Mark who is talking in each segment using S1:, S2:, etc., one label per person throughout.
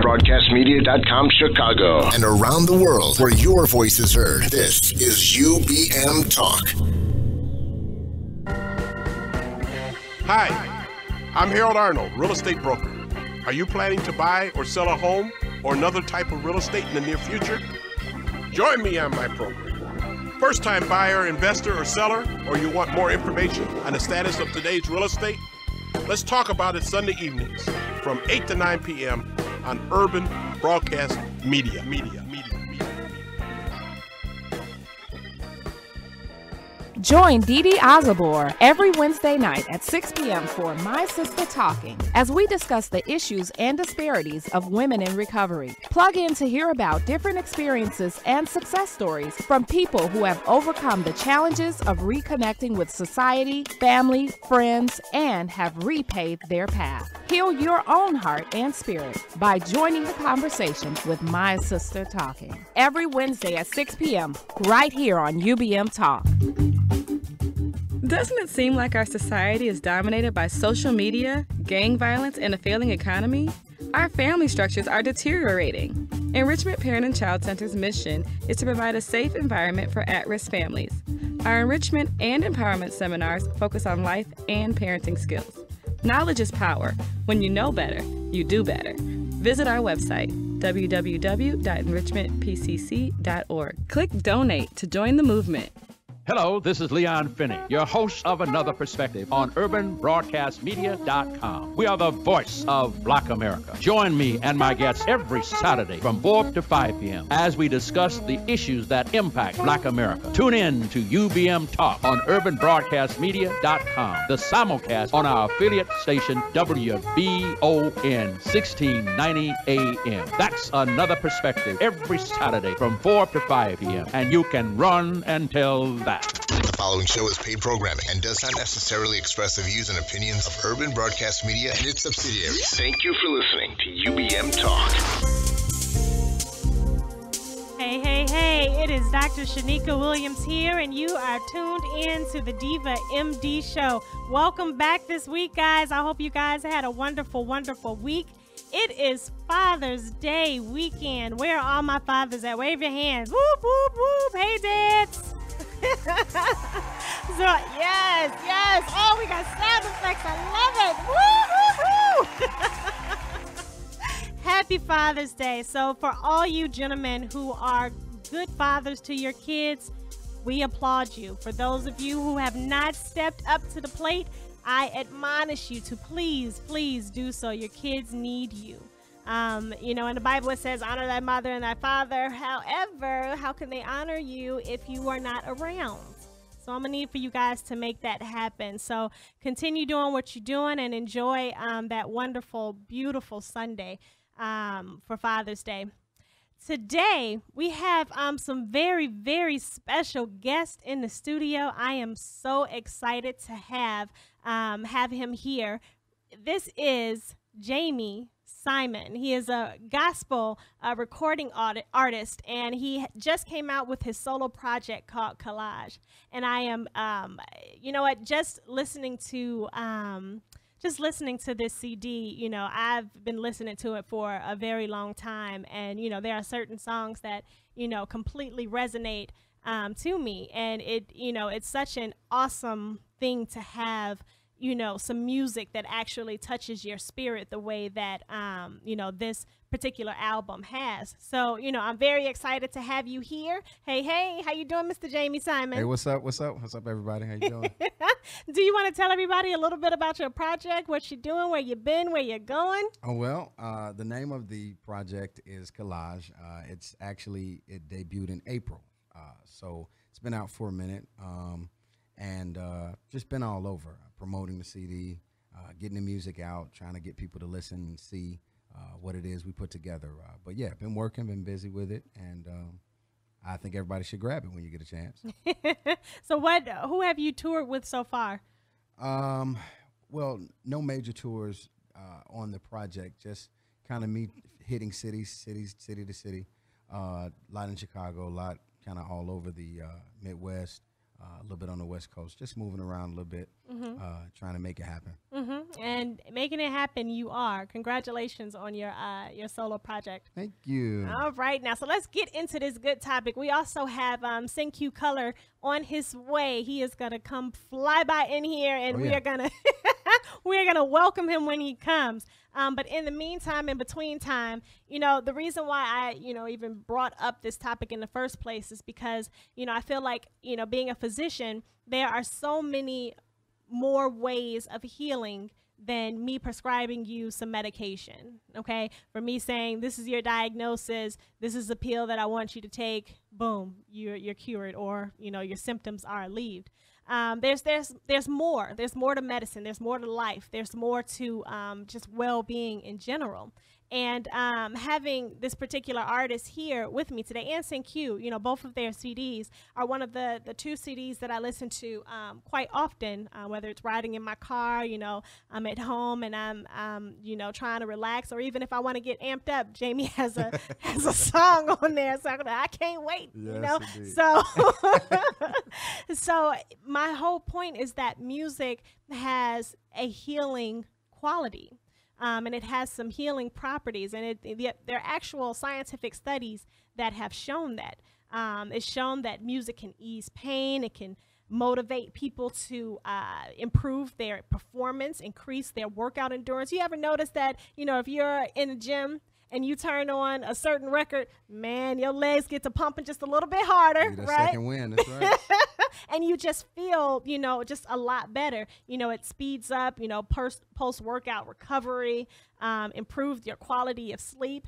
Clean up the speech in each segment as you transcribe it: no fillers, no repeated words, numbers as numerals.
S1: UrbanBroadcastMedia.com Chicago. And around the world where your voice is heard. This is UBM Talk.
S2: Hi, I'm Harold Arnold, real estate broker. Are you planning to buy or sell a home or another type of real estate in the near future? Join me on my program. First-time buyer, investor, or seller, or you want more information on the status of today's real estate? Let's talk about it Sunday evenings from 8 to 9 p.m. on Urban Broadcast Media.
S3: Join Dee Dee Osobor every Wednesday night at 6 p.m. for My Sister Talking as we discuss the issues and disparities of women in recovery. Plug in to hear about different experiences and success stories from people who have overcome the challenges of reconnecting with society, family, friends, and have repaid their path. Heal your own heart and spirit by joining the conversation with My Sister Talking every Wednesday at 6 p.m. right here on UBM Talk.
S4: Doesn't it seem like our society is dominated by social media, gang violence, and a failing economy? Our family structures are deteriorating. Enrichment Parent and Child Center's mission is to provide a safe environment for at-risk families. Our enrichment and empowerment seminars focus on life and parenting skills. Knowledge is power. When you know better, you do better. Visit our website, www.enrichmentpcc.org. Click Donate to join the movement.
S5: Hello, this is Leon Finney, your host of Another Perspective on UrbanBroadcastMedia.com. We are the voice of Black America. Join me and my guests every Saturday from 4 to 5 p.m. as we discuss the issues that impact Black America. Tune in to UBM Talk on UrbanBroadcastMedia.com, the simulcast on our affiliate station WBON 1690 AM. That's Another Perspective every Saturday from 4 to 5 p.m. And you can run and tell that.
S1: The following show is paid programming and does not necessarily express the views and opinions of Urban Broadcast Media and its subsidiaries. Thank you for listening to UBM Talk.
S6: Hey, it is Dr. Shanika Williams here, and you are tuned in to the Diva MD Show. Welcome back this week, guys. I hope you guys had a wonderful, wonderful week. It is Father's Day weekend. Where are all my fathers at? Wave your hands. Whoop, whoop, whoop. Hey, dads. So yes. Oh, we got sound effects. I love it. Woo. Happy Father's Day. So for all you gentlemen who are good fathers to your kids, we applaud you. For those of you who have not stepped up to the plate, I admonish you to please do so. Your kids need you. In the Bible it says, honor thy mother and thy father. However, how can they honor you if you are not around? So I'm going to need for you guys to make that happen. So continue doing what you're doing and enjoy that wonderful, beautiful Sunday for Father's Day. Today, we have some very, very special guests in the studio. I am so excited to have him here. This is Jamie Simon. He is a gospel recording artist, and he just came out with his solo project called Collage. And I am, just listening to this CD, I've been listening to it for a very long time, and there are certain songs that completely resonate to me, and it's such an awesome thing to have some music that actually touches your spirit the way that, this particular album has. So, I'm very excited to have you here. Hey, how you doing, Mr. Jamie Simon?
S7: Hey, what's up, everybody? How you doing?
S6: Do you want to tell everybody a little bit about your project, what you're doing, where you've been, where you're going?
S7: Oh, well, the name of the project is Collage. It debuted in April. So it's been out for a minute. And just been all over promoting the CD, getting the music out, trying to get people to listen and see what it is we put together. But yeah, been working, been busy with it, and I think everybody should grab it when you get a chance.
S6: So who have you toured with so far?
S7: Well, no major tours on the project, just kind of me hitting city to city, a lot in Chicago, a lot kind of all over the Midwest, a little bit on the West Coast, just moving around a little bit. trying to make it happen.
S6: And making it happen, you are. Congratulations on your solo project.
S7: Thank you.
S6: All right, now, so let's get into this good topic. We also have Senku Color on his way. He is going to come fly by in here, and we are going to we're going to welcome him when he comes. But in the meantime, in between time, the reason why I, even brought up this topic in the first place is because, I feel like, being a physician, there are so many more ways of healing than me prescribing you some medication. Okay. For me saying, this is your diagnosis, this is a pill that I want you to take, boom, you're cured, or, your symptoms are relieved. There's more to medicine. There's more to life. There's more to, just well-being in general. And having this particular artist here with me today, and Senku, both of their CDs are one of the two CDs that I listen to quite often, whether it's riding in my car, I'm at home and I'm trying to relax, or even if I want to get amped up, Jamie has a song on there, so I can't wait,
S7: Indeed.
S6: So my whole point is that music has a healing quality. And it has some healing properties, and there are actual scientific studies that have shown that. It's shown that music can ease pain. It can motivate people to improve their performance, increase their workout endurance. You ever notice that, if you're in the gym and you turn on a certain record, man, your legs get to pumping just a little bit harder, right?
S7: Second win, that's right.
S6: And you just feel, just a lot better. It speeds up, post-workout recovery, improves your quality of sleep.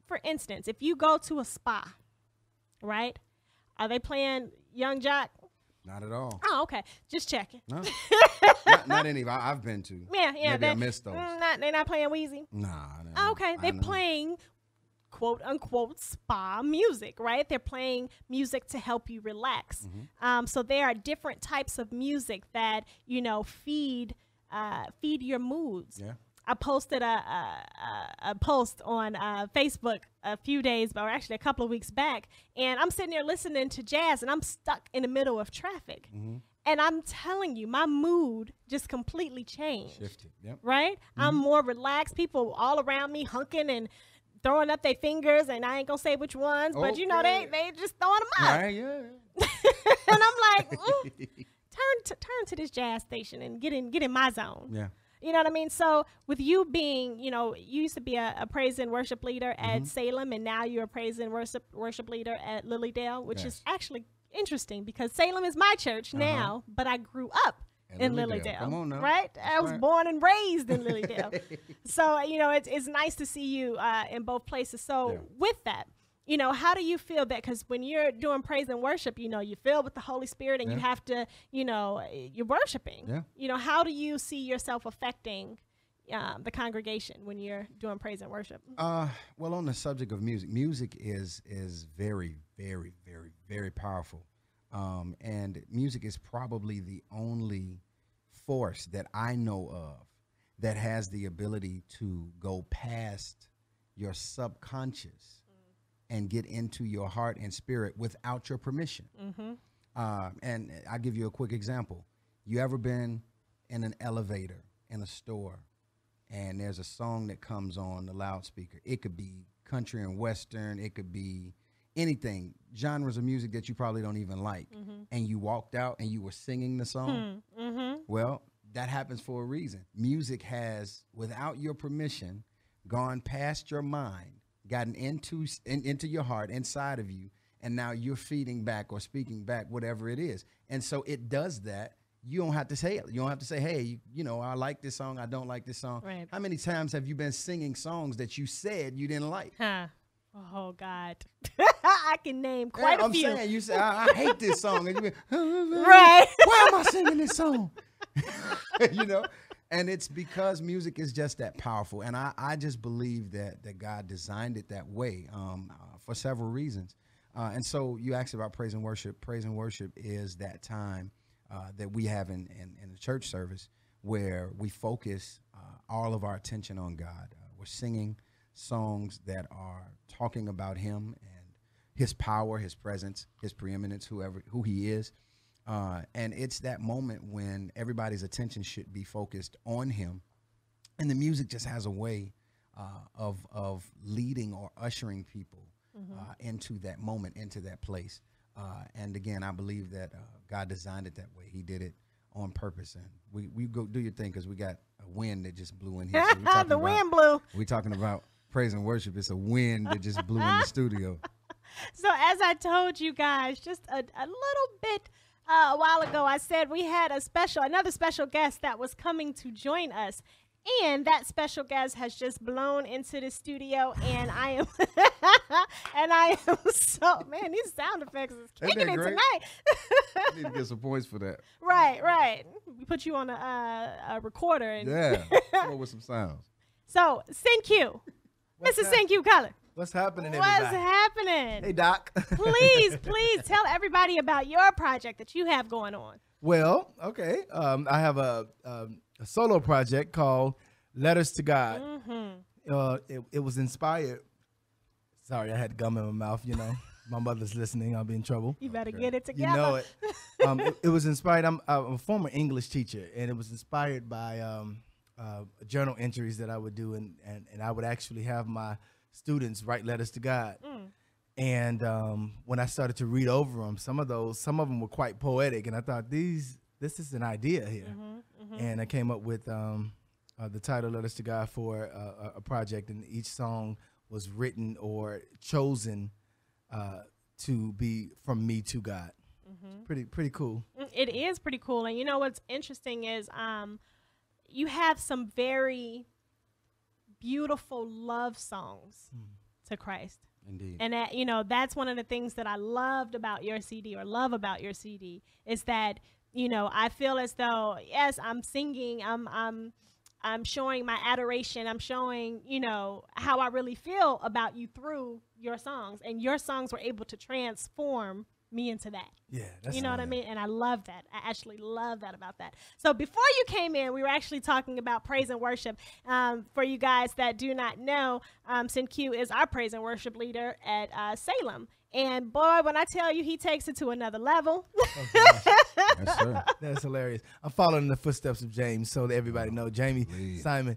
S6: For instance, if you go to a spa, right? Are they playing Young Jock?
S7: Not at all.
S6: Oh, okay. Just checking.
S7: No. not any I've been to.
S6: Yeah.
S7: Maybe I missed those.
S6: They're not playing Wheezy?
S7: Nah.
S6: Oh, okay. They're playing quote unquote spa music, right? They're playing music to help you relax. So there are different types of music that, feed your moods.
S7: Yeah.
S6: I posted a post on Facebook a few days, or actually a couple of weeks back, and I'm sitting there listening to jazz, and I'm stuck in the middle of traffic. And I'm telling you, my mood just completely changed.
S7: Shifted, yep.
S6: Right? I'm more relaxed. People all around me hunking and throwing up their fingers, and I ain't gonna say which ones, but they just throwing them up.
S7: Right, yeah.
S6: And I'm like, turn to this jazz station and get in my zone.
S7: Yeah.
S6: You know what I mean? So with you being, you used to be a praise and worship leader at Salem, and now you're a praise and worship leader at Lilydale, which is actually interesting because Salem is my church now, but I grew up in Lilydale.
S7: Come on now.
S6: Right? I was born and raised in Lilydale. So, it's nice to see you in both places. So with that, how do you feel that? Because when you're doing praise and worship, you're filled with the Holy Spirit, and you have to, you're worshiping.
S7: Yeah.
S6: How do you see yourself affecting the congregation when you're doing praise and worship?
S7: Well, on the subject of music is very, very, very, very powerful. And music is probably the only force that I know of that has the ability to go past your subconscious and get into your heart and spirit without your permission. And I'll give you a quick example. You ever been in an elevator in a store and there's a song that comes on the loudspeaker? It could be country and western. It could be anything, genres of music that you probably don't even like. And you walked out and you were singing the song. Well, that happens for a reason. Music has, without your permission, gone past your mind, gotten into your heart, inside of you, and now you're feeding back or speaking back whatever it is. And so it does that. You don't have to say it. You don't have to say, hey, I like this song, I don't like this song.
S6: Right.
S7: How many times have you been singing songs that you said you didn't like?
S6: Oh, God. I can name quite a few.
S7: I'm saying, you say, I hate this song. And you be,
S6: right.
S7: Why am I singing this song? And it's because music is just that powerful. And I just believe that God designed it that way for several reasons. And so you asked about praise and worship. Praise and worship is that time that we have in the church service where we focus all of our attention on God. We're singing songs that are talking about him and his power, his presence, his preeminence, who he is. And it's that moment when everybody's attention should be focused on him. And the music just has a way of leading or ushering people into that moment, into that place. And again, I believe that God designed it that way. He did it on purpose. And we go do your thing, because we got a wind that just blew in here. So
S6: the wind blew.
S7: We're talking about praise and worship. It's a wind that just blew in the studio.
S6: So as I told you guys just a little bit a while ago, I said we had another special guest that was coming to join us. And that special guest has just blown into the studio, and I am so, man, these sound effects is kicking in tonight.
S7: I need to get some points for that.
S6: Right. We put you on a recorder. And
S7: Yeah, come on with some sounds.
S6: So, SynQ. Mrs. SynQ Color.
S8: What's happening, everybody?
S6: What's happening?
S8: Hey, Doc.
S6: Please tell everybody about your project that you have going on.
S8: Well, okay. I have a solo project called Letters to God. It was inspired. Sorry, I had gum in my mouth. You know, my mother's listening. I'll be in trouble.
S6: You better get it together.
S8: You know it. It was inspired. I'm a former English teacher, and it was inspired by journal entries that I would do, and I would actually have my students write letters to God. And when I started to read over them, some of them were quite poetic, and I thought this is an idea here. And I came up with the title "Letters to God" for a project, and each song was written or chosen to be from me to God. Pretty cool.
S6: It is pretty cool, and you know what's interesting is you have some very beautiful love songs to Christ.
S7: Indeed.
S6: And that, you know, that's one of the things that I loved about your CD, or love about your CD, is that, you know, I feel as though, yes, I'm singing, I'm showing my adoration, I'm showing, you know, how I really feel about you through your songs, and your songs were able to transform me into that.
S8: Yeah, that's
S6: you know what I mean? And I love that. I actually love that about that. So before you came in, we were actually talking about praise and worship. For you guys that do not know, SynQ is our praise and worship leader at Salem. And boy, when I tell you, he takes it to another level.
S7: Yes, sir.
S8: That's hilarious. I'm following in the footsteps of James, so that everybody know Jamie Simon.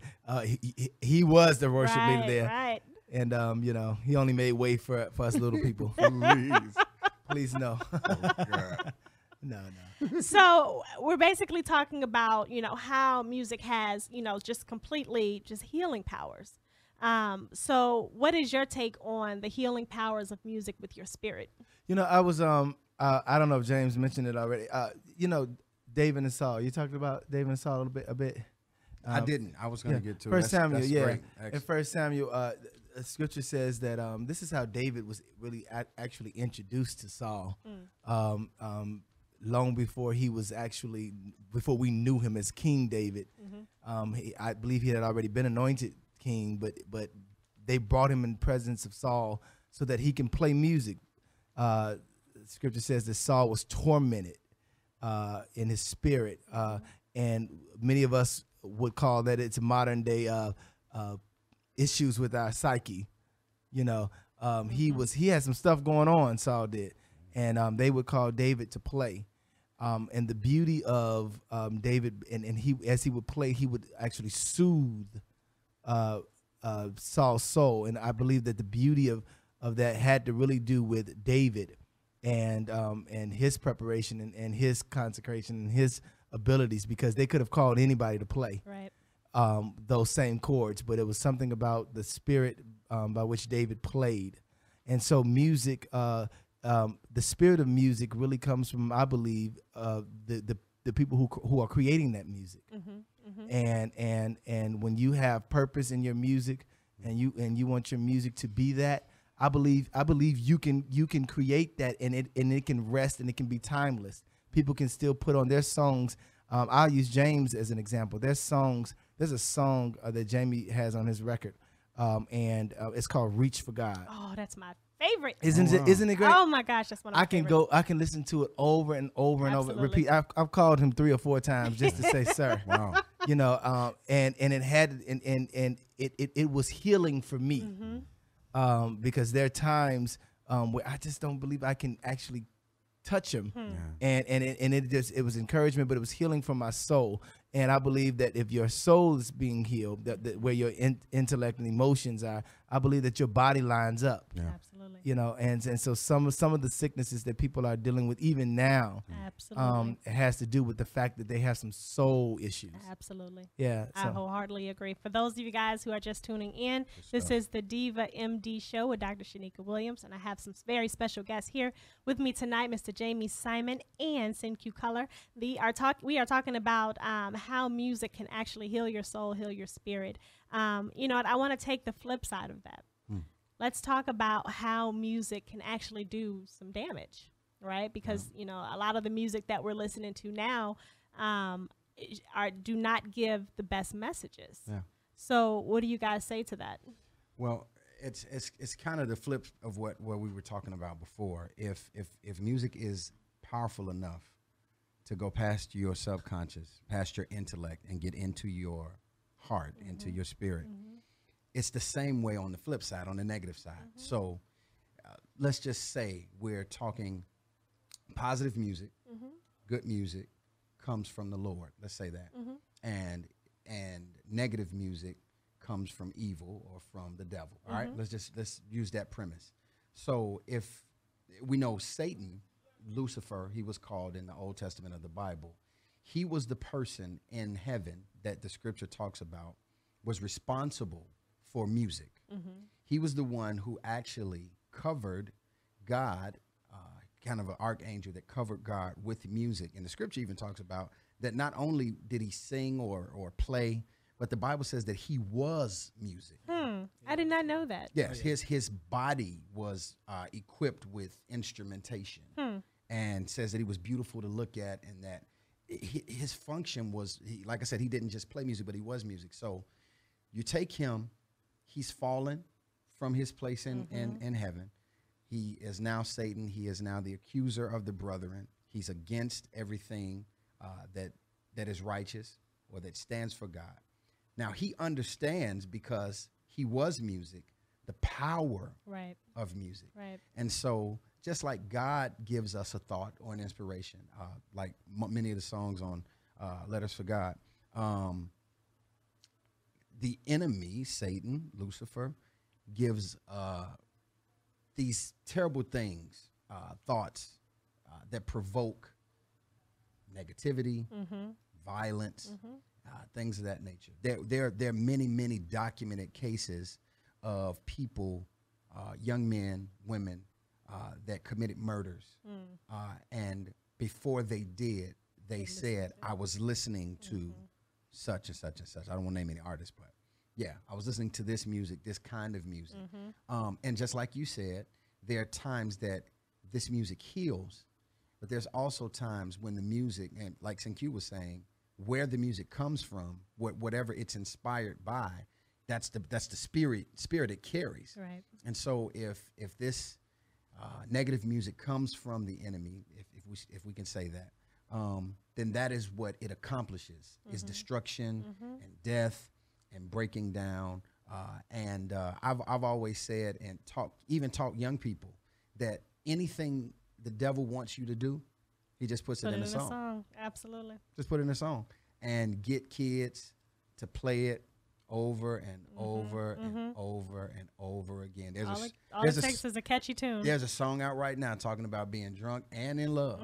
S8: He was the worship leader there,
S6: right?
S8: And you know, he only made way for us little people. Please no. No.
S6: So we're basically talking about, you know, how music has, you know, just completely just healing powers. So what is your take on the healing powers of music with your spirit?
S8: You know, I was I don't know if James mentioned it already. You know, David and Saul. You talked about David and Saul a bit.
S7: I didn't. I was going to get to
S8: First
S7: it.
S8: Samuel,
S7: that's
S8: yeah.
S7: Great,
S8: In First Samuel, Scripture says that this is how David was really actually introduced to Saul. Long before before we knew him as King David. I believe he had already been anointed king, but they brought him in presence of Saul so that he can play music. Scripture says that Saul was tormented in his spirit, and many of us would call that it's modern day issues with our psyche. You know, he had some stuff going on, Saul did, and they would call David to play. And the beauty of David, and as he would play, he would actually soothe Saul's soul. And I believe that the beauty of that had to really do with David and his preparation and his consecration and his abilities, because they could have called anybody to play those same chords, but it was something about the spirit by which David played. And so music, the spirit of music really comes from, I believe, the people who are creating that music. And when you have purpose in your music, and you want your music to be that, I believe you can create that, and it can rest, and it can be timeless. People can still put on their songs. I'll use James as an example. There's a song that Jamie has on his record, and it's called "Reach for God."
S6: Oh, that's my favorite.
S8: Isn't it great?
S6: Oh my gosh, that's one of my favorites.
S8: I can listen to it over and over and over.
S6: Absolutely.
S8: Repeat. I've called him 3 or 4 times just to say, "Sir."
S7: Wow.
S8: You know, and it had and it was healing for me, because there are times where I just don't believe I can actually touch him, and it was encouragement, but it was healing for my soul. And I believe that if your soul is being healed, that where your intellect and emotions are, I believe that your body lines up.
S7: Yeah.
S6: Absolutely.
S8: You know, and so some of the sicknesses that people are dealing with even now,
S6: Absolutely.
S8: it has to do with the fact that they have some soul issues.
S6: Absolutely.
S8: Yeah,
S6: I wholeheartedly agree. For those of you guys who are just tuning in, this is the Diva MD show with Dr. Shanika Williams, and I have some very special guests here with me tonight, Mr. Jamie Simon and Sin-Q Color. We are talking about how music can actually heal your soul, heal your spirit. You know what? I want to take the flip side of that. Let's talk about how music can actually do some damage, right? Because, you know, a lot of the music that we're listening to now do not give the best messages.
S7: Yeah.
S6: So what do you guys say to that?
S7: Well, it's kind of the flip of what we were talking about before. If music is powerful enough to go past your subconscious, past your intellect, and get into your heart, into your spirit, it's the same way on the flip side, on the negative side. So let's just say we're talking positive music, good music comes from the Lord. Let's say that. And negative music comes from evil or from the devil. All right, let's use that premise. So if we know Satan, Lucifer, he was called in the Old Testament of the Bible, he was the person in heaven that the scripture talks about was responsible for music. He was the one who actually covered God, kind of an archangel that covered God with music. And the scripture even talks about that not only did he sing or play, but the Bible says that he was music.
S6: I did not know that.
S7: Yes, his body was equipped with instrumentation, and says that he was beautiful to look at, and that his function was, like I said, he didn't just play music, but he was music. So you take him, he's fallen from his place in heaven. He is now Satan. He is now the accuser of the brethren. He's against everything that is righteous or that stands for God. Now, he understands, because he was music, the power of music.
S6: Right.
S7: And so just like God gives us a thought or an inspiration, like many of the songs on Letters for God, the enemy, Satan, Lucifer, gives these terrible things, thoughts that provoke negativity, violence, things of that nature. There are many documented cases of people, young men, women, that committed murders. And before they did, they said, I was listening to such and such and such. I don't want to name any artists, but yeah, I was listening to this music, this kind of music. And just like you said, there are times that this music heals, but there's also times when the music, and like Sin-Q was saying, where the music comes from, whatever it's inspired by, that's the spirit it carries.
S6: Right.
S7: And so if this negative music comes from the enemy, if we can say that, then that is what it accomplishes: is destruction and death and breaking down. I've always said and taught young people that anything the devil wants you to do, he just puts it in a song.
S6: Absolutely.
S7: Just put it in a song and get kids to play it over and over and over and over again.
S6: All it takes is a catchy tune.
S7: There's a song out right now talking about being drunk and in love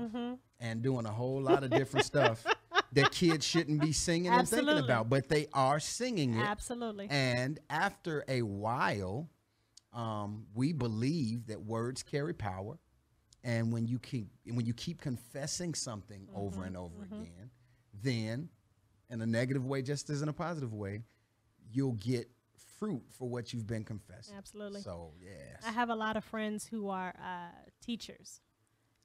S7: and doing a whole lot of different stuff that kids shouldn't be singing and thinking about, but they are singing it.
S6: Absolutely.
S7: And after a while, we believe that words carry power. And when you keep confessing something over and over again, then in a negative way, just as in a positive way, you'll get fruit for what you've been confessing.
S6: Absolutely.
S7: So, yes.
S6: I have a lot of friends who are teachers,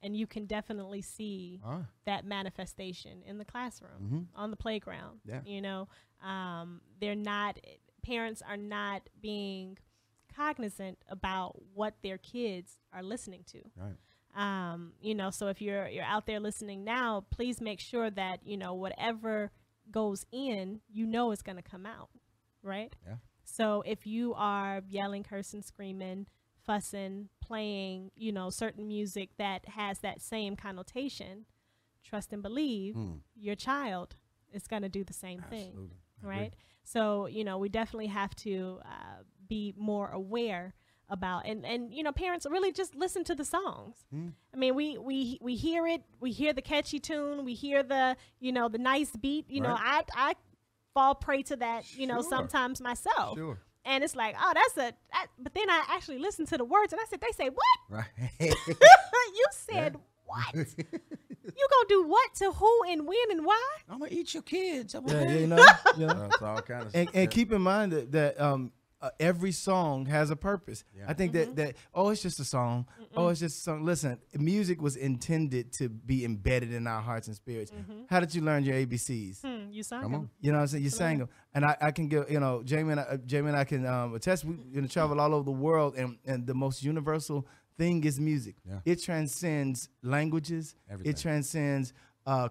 S6: and you can definitely see that manifestation in the classroom, on the playground.
S7: Yeah.
S6: You know, parents are not being cognizant about what their kids are listening to.
S7: Right.
S6: You know, so if you're out there listening now, please make sure that, you know, whatever goes in, you know, it's going to come out. Right.
S7: Yeah.
S6: So if you are yelling, cursing, screaming, fussing, playing, you know, certain music that has that same connotation, trust and believe your child is going to do the same thing, right? So, you know, we definitely have to be more aware about, and you know, parents really just listen to the songs. I mean, we hear it, we hear the catchy tune, we hear the, you know, the nice beat, you know, I fall prey to that, you know, sometimes myself. And it's like, oh, but then I actually listen to the words and I said, they say what? Right. You said what? You gonna do what to who and when and why?
S9: I'm gonna eat your kids.
S8: You know,
S7: That's all kind of stuff.
S8: and keep in mind that every song has a purpose. I think that it's just a song. Oh, it's just a song. Listen, music was intended to be embedded in our hearts and spirits. How did you learn your ABCs?
S6: You sang them.
S8: You know what I'm saying? You sang them. And I can give, you know, Jamie and I can attest. We travel all over the world, and the most universal thing is music. It transcends languages. Everything. It transcends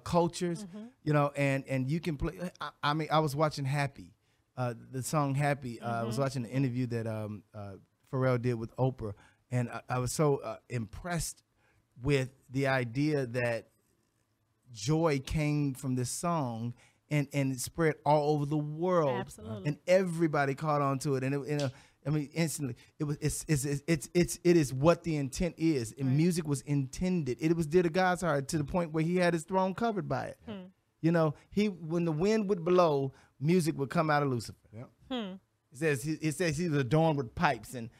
S8: cultures. You know, and you can play. I mean, I was watching Happy. The song Happy, I was watching the interview that Pharrell did with Oprah, and I was so impressed with the idea that joy came from this song and it spread all over the world.
S6: Absolutely.
S8: And everybody caught on to it. And I mean, instantly, it is what the intent is. And music was intended. It was dear to God's heart to the point where he had his throne covered by it. You know, when the wind would blow, music would come out of Lucifer. It says he's adorned with pipes and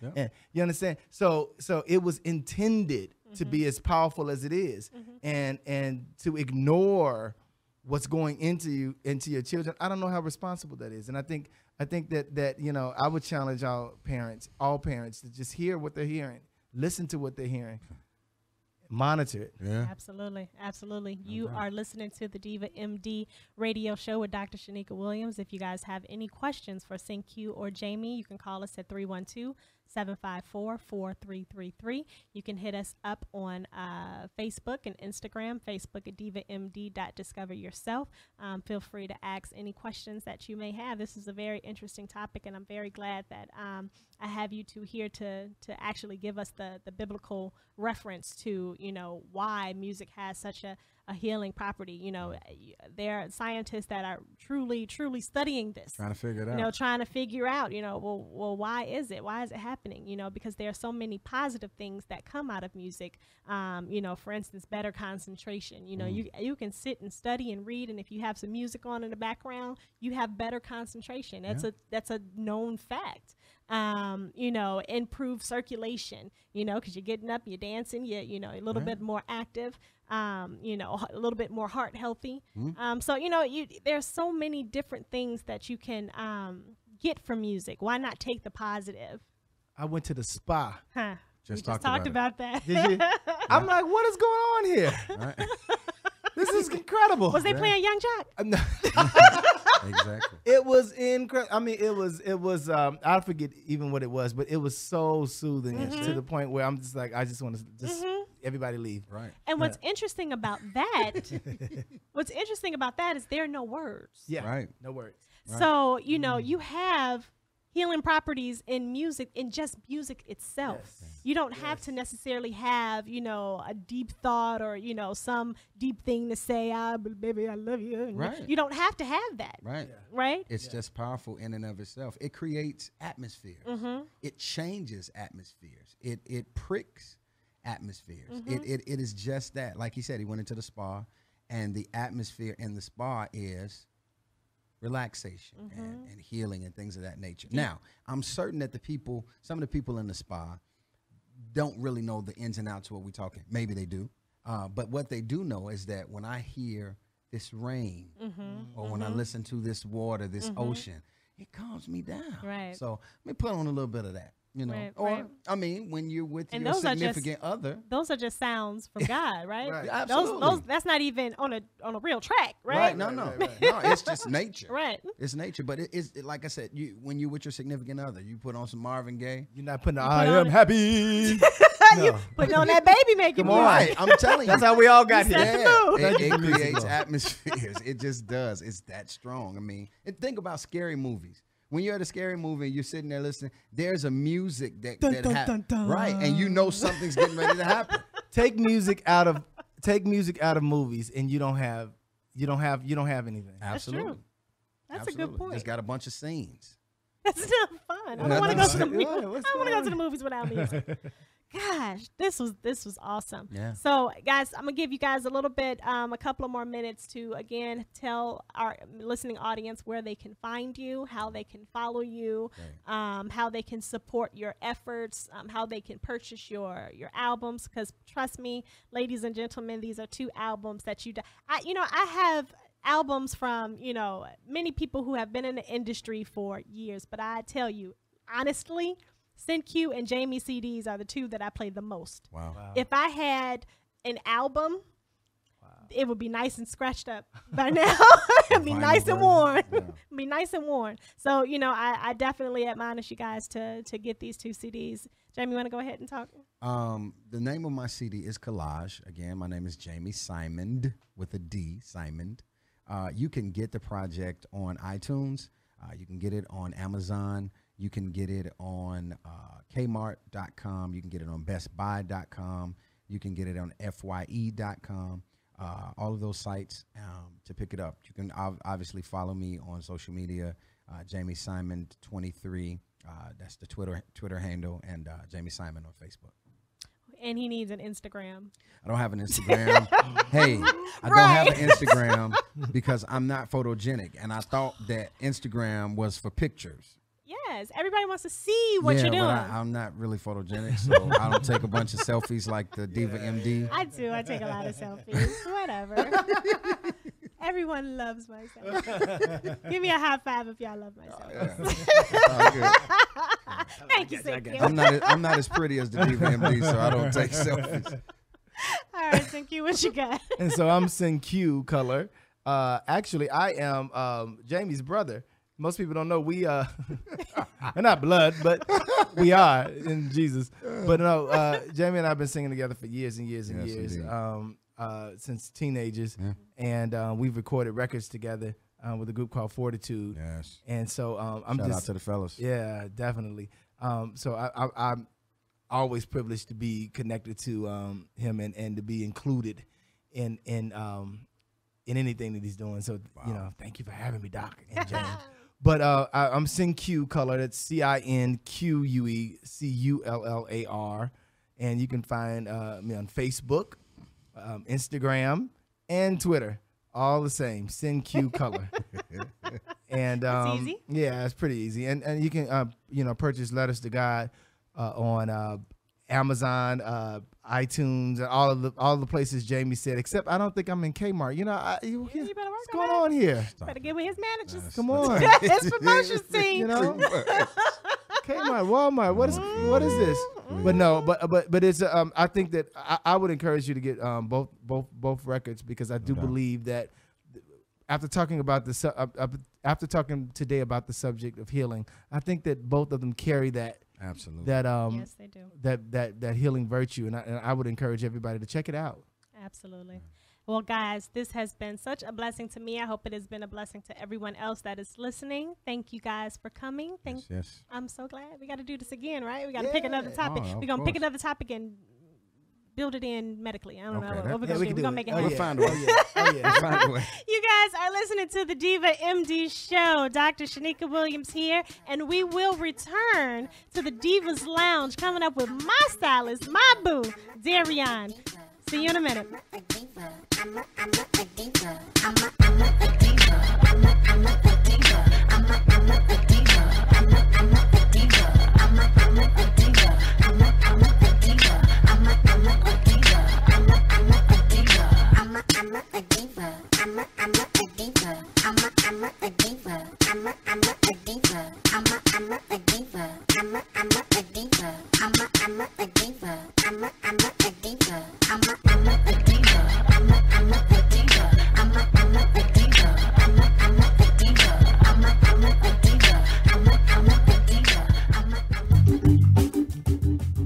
S8: you understand. So it was intended to be as powerful as it is, and to ignore what's going into your children. I don't know how responsible that is, and I think that you know, I would challenge all parents to just hear what they're hearing, listen to what they're hearing. Monitor it.
S6: Absolutely. You are listening to the Diva MD radio show with Dr. Shanika Williams. If you guys have any questions for Cinque or Jamie, you can call us at 312-754-4333. You can hit us up on Facebook and Instagram, Facebook at divamd.discoveryourself. Feel free to ask any questions that you may have. This is a very interesting topic, and I'm very glad that I have you two here to actually give us the biblical reference to, you know, why music has such a healing property. You know, there are scientists that are truly studying this,
S7: trying to figure it out.
S6: You know, trying to figure out, you know, well, why is it happening? You know, because there are so many positive things that come out of music. You know, for instance, better concentration. You know, you can sit and study and read, and if you have some music on in the background, you have better concentration. That's a known fact. You know, improve circulation, you know, because you're getting up, you're dancing, you know, a little bit more active, you know, a little bit more heart healthy. So, you know, there's so many different things that you can get from music. Why not take the positive?
S8: I went to the spa.
S6: Just talked about that.
S8: Did you? I'm like, what is going on here? This is incredible.
S6: Was they playing Young Jock?
S7: Exactly.
S8: It was incredible. I mean, it was. I forget even what it was, but it was so soothing to the point where I'm just like, I just want to just everybody leave.
S7: Right.
S6: And what's interesting about that, is there are no words.
S8: Yeah.
S7: Right.
S8: No words.
S7: Right.
S6: So, you know, you have healing properties in music, in just music itself. You don't have to necessarily have, you know, a deep thought or, you know, some deep thing to say, baby, I love you.
S7: Right.
S6: You don't have to have that.
S7: Right.
S6: Right?
S7: It's just powerful in and of itself. It creates atmospheres. It changes atmospheres. It pricks atmospheres. It is just that. Like he said, he went into the spa, and the atmosphere in the spa is relaxation and healing and things of that nature. Now, I'm certain that some of the people in the spa don't really know the ins and outs of what we're talking. Maybe they do. But what they do know is that when I hear this rain or when I listen to this water, this ocean, it calms me down.
S6: Right.
S7: So let me put on a little bit of that. You know, I mean, when you're with your significant other,
S6: those are just sounds from God, right?
S7: Right. Absolutely.
S6: That's not even on a real track, right?
S7: Right. No. No, it's just nature.
S6: Right.
S7: It's nature, but it's like I said, when you're with your significant other, you put on some Marvin Gaye.
S8: You're not putting I am happy.
S6: You putting on that baby making music.
S7: Right. I'm telling you.
S8: That's how we all got here.
S7: It creates atmospheres. It just does. It's that strong. I mean, and think about scary movies. when you're at a scary movie and you're sitting there listening, there's a music that
S8: Dun, dun.
S7: right, and you know something's getting ready to happen.
S8: Take music out of movies, and you don't have anything.
S7: Absolutely.
S6: That's a good point.
S7: It's got a bunch of scenes.
S6: That's not fun. I don't want to go to the movies. I don't want to go to the movies without music. Gosh, this was awesome.
S7: Yeah.
S6: So, guys, I'm gonna give you guys a little bit, a couple of more minutes to again tell our listening audience where they can find you, how they can follow you, how they can support your efforts, how they can purchase your albums. Because trust me, ladies and gentlemen, these are 2 albums that I have albums from many people who have been in the industry for years, but I tell you honestly, SynQ and Jamie CDs are the 2 that I play the most.
S7: Wow.
S6: If I had an album, it would be nice and scratched up by now. It'd be nice and worn. Yeah. Be nice and worn. So, I definitely admonish you guys to get these 2 CDs. Jamie, you want to go ahead and talk?
S7: The name of my CD is Collage. Again, my name is Jamie Simond with a D, Simond. You can get the project on iTunes. You can get it on Amazon. You can get it on Kmart.com. You can get it on BestBuy.com. You can get it on FYE.com. All of those sites to pick it up. You can obviously follow me on social media, Jamie Simon 23. That's the Twitter handle, and Jamie Simon on Facebook.
S6: And he needs an Instagram.
S7: I don't have an Instagram. Hey, I don't have an Instagram because I'm not photogenic, and I thought that Instagram was for pictures.
S6: Yes, everybody wants to see what you're doing.
S7: But I'm not really photogenic, so I don't take a bunch of selfies like the Diva MD.
S6: I do. I take a lot of selfies. Whatever. Everyone loves my selfies. Give me a high five if y'all love my selfies. Thank you, SynQ.
S7: I'm not as pretty as the Diva MD, so I don't take selfies.
S6: All right, SynQ, what you got?
S8: And so I'm SynQ Color. Actually, I am Jamie's brother. Most people don't know we're not blood, but we are in Jesus. But no, Jamie and I have been singing together for years and years and years, since teenagers, and we've recorded records together with a group called Fortitude.
S7: Yes.
S8: And so I'm
S7: Shout
S8: just
S7: out to the fellas.
S8: Yeah, definitely. So I'm always privileged to be connected to him and to be included in anything that he's doing. So thank you for having me, Doc and James. But I'm SynQ Color. That's CINQUE CULLAR, and you can find me on Facebook, Instagram, and Twitter. All the same, SynQ Color. And
S6: That's easy.
S8: Yeah, it's pretty easy. And you can purchase Letters to God on Amazon, iTunes, and all the places Jamie said. Except I don't think I'm in Kmart. You better what's going on here?
S6: Better get with his managers.
S8: Come on,
S6: his promotions team.
S8: Kmart, Walmart. What is this? But no, but it's I think that I would encourage you to get both records, because I do believe that after talking about after talking today about the subject of healing, I think that both of them carry that.
S7: Absolutely.
S6: Yes, they do.
S8: That healing virtue, and I would encourage everybody to check it out.
S6: Absolutely. Well, guys, this has been such a blessing to me. I hope it has been a blessing to everyone else that is listening. Thank you guys for coming.
S7: Yes.
S6: I'm so glad. We got to do this again, right? We got to pick another topic. We're going to pick another topic and build it in medically. I don't know what we're going to do. We're going to make it happen.
S7: We'll find a way.
S6: You guys are listening to the Diva MD show. Dr. Shanika Williams here, and we will return to the Divas Lounge coming up with my stylist, my boo, Darian. See you in a minute.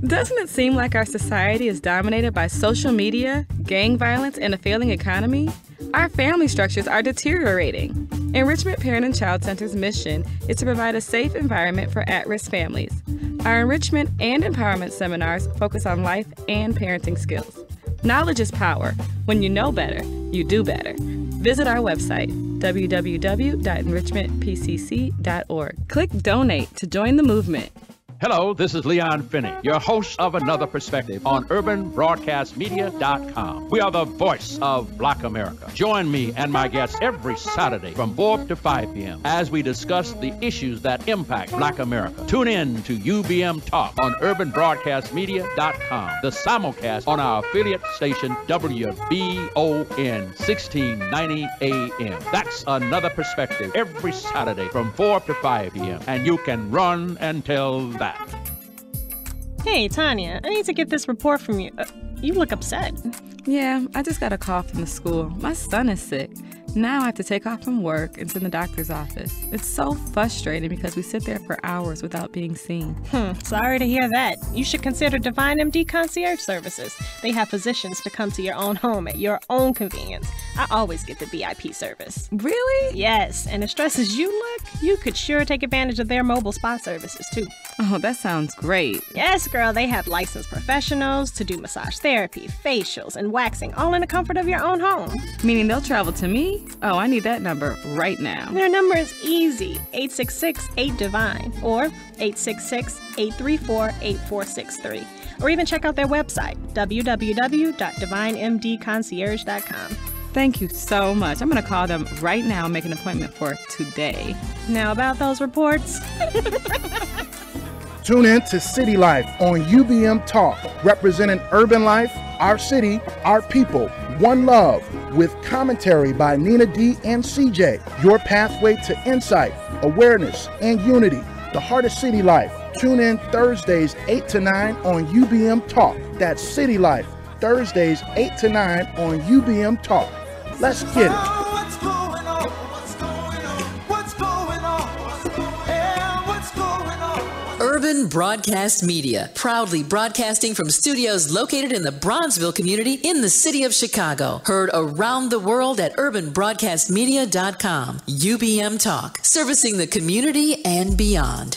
S4: Doesn't it seem like our society is dominated by social media, gang violence, and a failing economy? Our family structures are deteriorating. Enrichment Parent and Child Center's mission is to provide a safe environment for at-risk families. Our enrichment and empowerment seminars focus on life and parenting skills. Knowledge is power. When you know better, you do better. Visit our website, www.enrichmentpcc.org. Click Donate to join the movement.
S5: Hello, this is Leon Finney, your host of Another Perspective on UrbanBroadcastMedia.com. We are the voice of Black America. Join me and my guests every Saturday from 4 to 5 p.m. as we discuss the issues that impact Black America. Tune in to UBM Talk on UrbanBroadcastMedia.com, the simulcast on our affiliate station WBON 1690 AM. That's Another Perspective every Saturday from 4 to 5 p.m. And you can run and tell that.
S6: Hey, Tanya, I need to get this report from you. You look upset.
S4: Yeah, I just got a call from the school. My son is sick. Now I have to take off from work and to the doctor's office. It's so frustrating because we sit there for hours without being seen.
S6: Sorry to hear that. You should consider Divine MD Concierge Services. They have physicians to come to your own home at your own convenience. I always get the VIP service.
S4: Really?
S6: Yes, and as stressed as you look, you could sure take advantage of their mobile spa services too.
S4: Oh, that sounds great.
S6: Yes, girl, they have licensed professionals to do massage therapy, facials, and waxing, all in the comfort of your own home.
S4: Meaning they'll travel to me? Oh, I need that number right now.
S6: Their number is easy, 866-8-DIVINE or 866-834-8463. Or even check out their website, www.divinemdconcierge.com.
S4: Thank you so much. I'm going to call them right now and make an appointment for today.
S6: Now about those reports.
S9: Tune in to City Life on UBM Talk, representing urban life, our city, our people, one love, with commentary by Nina D and CJ. Your pathway to insight, awareness, and unity. The heart of City Life. Tune in Thursdays 8 to 9 on UBM Talk. That's City Life, Thursdays 8 to 9 on UBM Talk. Let's get it.
S10: Urban Broadcast Media, proudly broadcasting from studios located in the Bronzeville community in the city of Chicago. Heard around the world at UrbanBroadcastMedia.com. UBM Talk, servicing the community and beyond.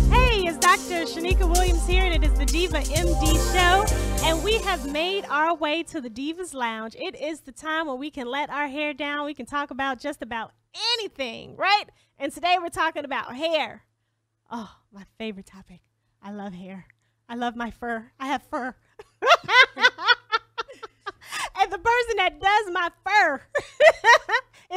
S6: Hey, it's Dr. Shanika Williams here, and it is the Diva MD Show. And we have made our way to the Divas Lounge. It is the time when we can let our hair down. We can talk about just about anything, right? And today we're talking about hair. Oh, my favorite topic. I love hair. I love my fur. I have fur. And the person that does my fur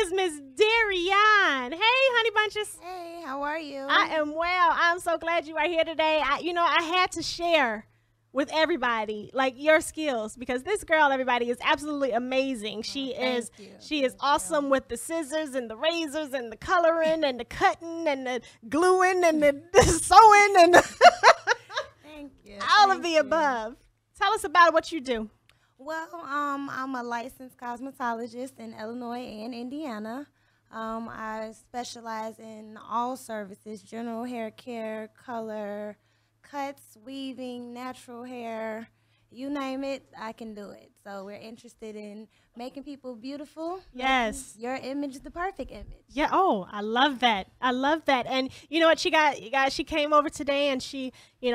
S6: is Miss Darian. Hey, honey bunches.
S11: Hey, how are you?
S6: I am well. I'm so glad you are here today. I had to share with everybody like your skills, because this girl, everybody, is absolutely amazing. She is awesome with the scissors and the razors and the coloring and the cutting and the gluing and the sewing and
S11: Thank you.
S6: all of the above. Tell us about what you do.
S11: Well, I'm a licensed cosmetologist in Illinois and Indiana. I specialize in all services: general hair care, color, cuts, weaving, natural hair, you name it, I can do it. So we're interested in making people beautiful.
S6: Yes.
S11: Your image, the perfect image.
S6: Yeah. Oh, I love that. I love that. And you know what she came over today and she,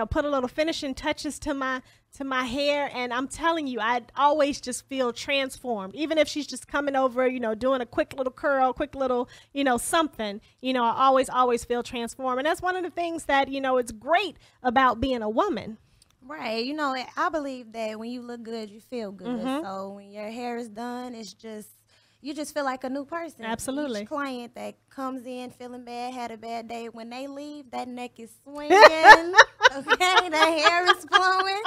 S6: put a little finishing touches to my hair. And I'm telling you, I always just feel transformed. Even if she's just coming over, doing a quick little curl, quick little, something, I always feel transformed. And that's one of the things that, it's great about being a woman.
S11: Right. I believe that when you look good, you feel good. Mm-hmm. So when your hair is done, you just feel like a new person.
S6: Absolutely.
S11: Each client that comes in feeling bad, had a bad day, when they leave, that neck is swinging. Okay, the hair is flowing.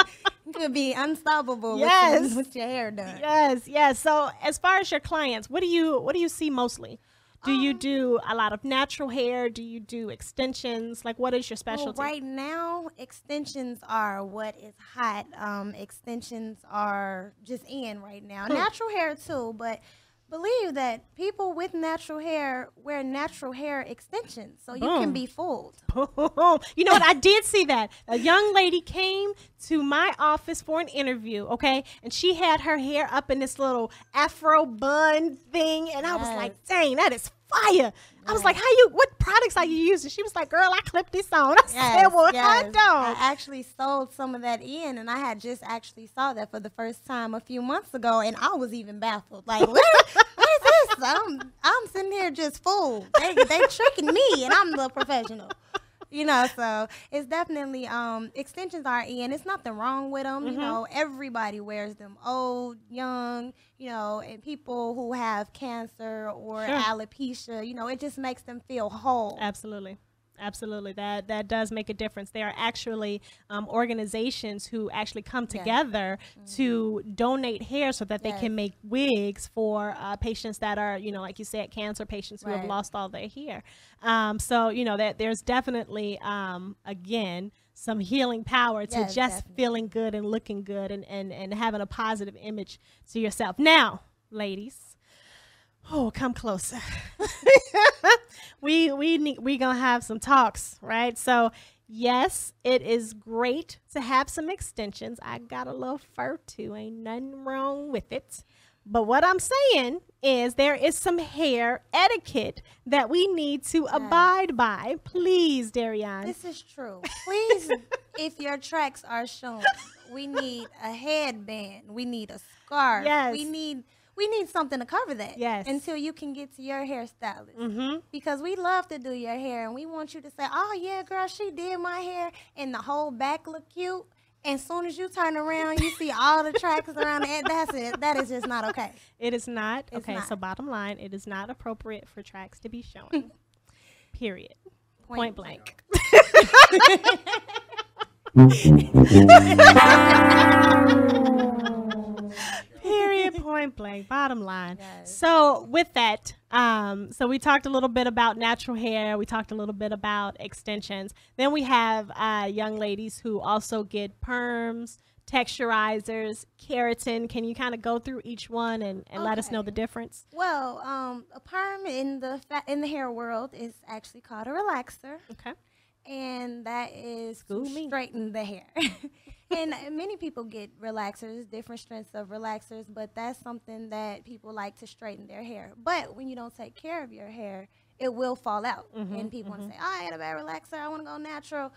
S11: You could be unstoppable with your hair done.
S6: Yes. So as far as your clients, what do you see mostly? Do you do a lot of natural hair? Do you do extensions? Like, what is your specialty?
S11: Well, right now, extensions are what is hot. Extensions are just in right now. Natural hair too, but believe that people with natural hair wear natural hair extensions, so you can be fooled.
S6: You know what? I did see that. A young lady came to my office for an interview, okay? And she had her hair up in this little afro bun thing, and I was like, dang, that is fire. I was like, what products are you using? She was like, girl, I clipped this on. I said, well, I don't.
S11: I actually sold some of that in, and I had just actually saw that for the first time a few months ago, and I was even baffled. Like, what is this? I'm sitting here just fooled. They tricking me, and I'm the professional. You know, so it's definitely, extensions are in. It's nothing wrong with them. You know, everybody wears them, old, young, you know, and people who have cancer or alopecia, you know, it just makes them feel whole.
S6: Absolutely. Absolutely. That does make a difference. There are actually organizations who actually come together to donate hair so that they can make wigs for patients that are, you know, like you said, cancer patients who have lost all their hair. So, you know, that there's definitely, again, some healing power to just feeling good and looking good and having a positive image to yourself. Now, ladies. Oh, come closer. we gonna have some talks, right? So yes, it is great to have some extensions. I got a little fur too. Ain't nothing wrong with it. But what I'm saying is there is some hair etiquette that we need to abide by. Please, Darian.
S11: This is true. Please, if your tracks are shown, we need a headband. We need a scarf.
S6: Yes.
S11: We need something to cover that until you can get to your hairstylist. Because we love to do your hair, and we want you to say, oh, yeah, girl, she did my hair, and the whole back look cute. And as soon as you turn around, you see all the tracks around the edge. That's it. That is just not okay.
S6: It is not. Okay, so bottom line, it is not appropriate for tracks to be showing. Period. Point blank. Period, point blank, bottom line. So with that, so we talked a little bit about natural hair. We talked a little bit about extensions. Then we have young ladies who also get perms, texturizers, keratin. Can you kind of go through each one and let us know the difference?
S11: Well, a perm in the hair world is actually called a relaxer.
S6: Okay.
S11: And that is to straighten the hair. And many people get relaxers, different strengths of relaxers, but that's something that people like to straighten their hair. But when you don't take care of your hair, it will fall out. And people want to say, oh, I had a bad relaxer, I want to go natural.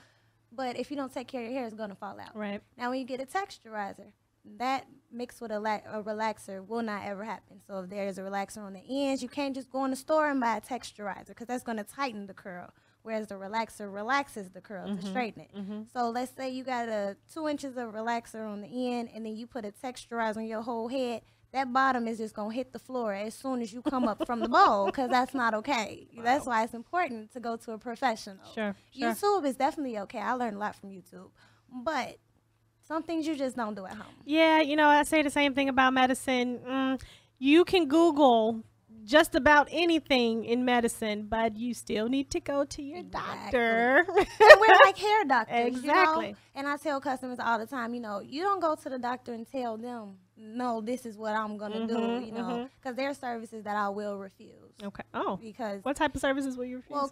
S11: But if you don't take care of your hair, it's going to fall out.
S6: Right.
S11: Now, when you get a texturizer, that mixed with a relaxer will not ever happen. So if there's a relaxer on the ends, you can't just go in the store and buy a texturizer because that's going to tighten the curl. Whereas the relaxer relaxes the curl to straighten it. So let's say you got 2 inches of relaxer on the end, and then you put a texturizer on your whole head. That bottom is just going to hit the floor as soon as you come up from the bowl, because that's not okay. Wow. That's why it's important to go to a professional.
S6: Sure.
S11: YouTube is definitely okay. I learned a lot from YouTube. But some things you just don't do at home.
S6: Yeah, you know, I say the same thing about medicine. You can Google just about anything in medicine, but you still need to go to your doctor.
S11: And we're like hair doctors.
S6: Exactly.
S11: You know? And I tell customers all the time, you know, you don't go to the doctor and tell them, no, this is what I'm going to do, you know, because there are services that I will refuse.
S6: Okay. Oh.
S11: Because
S6: what type of services will you refuse?
S11: Well,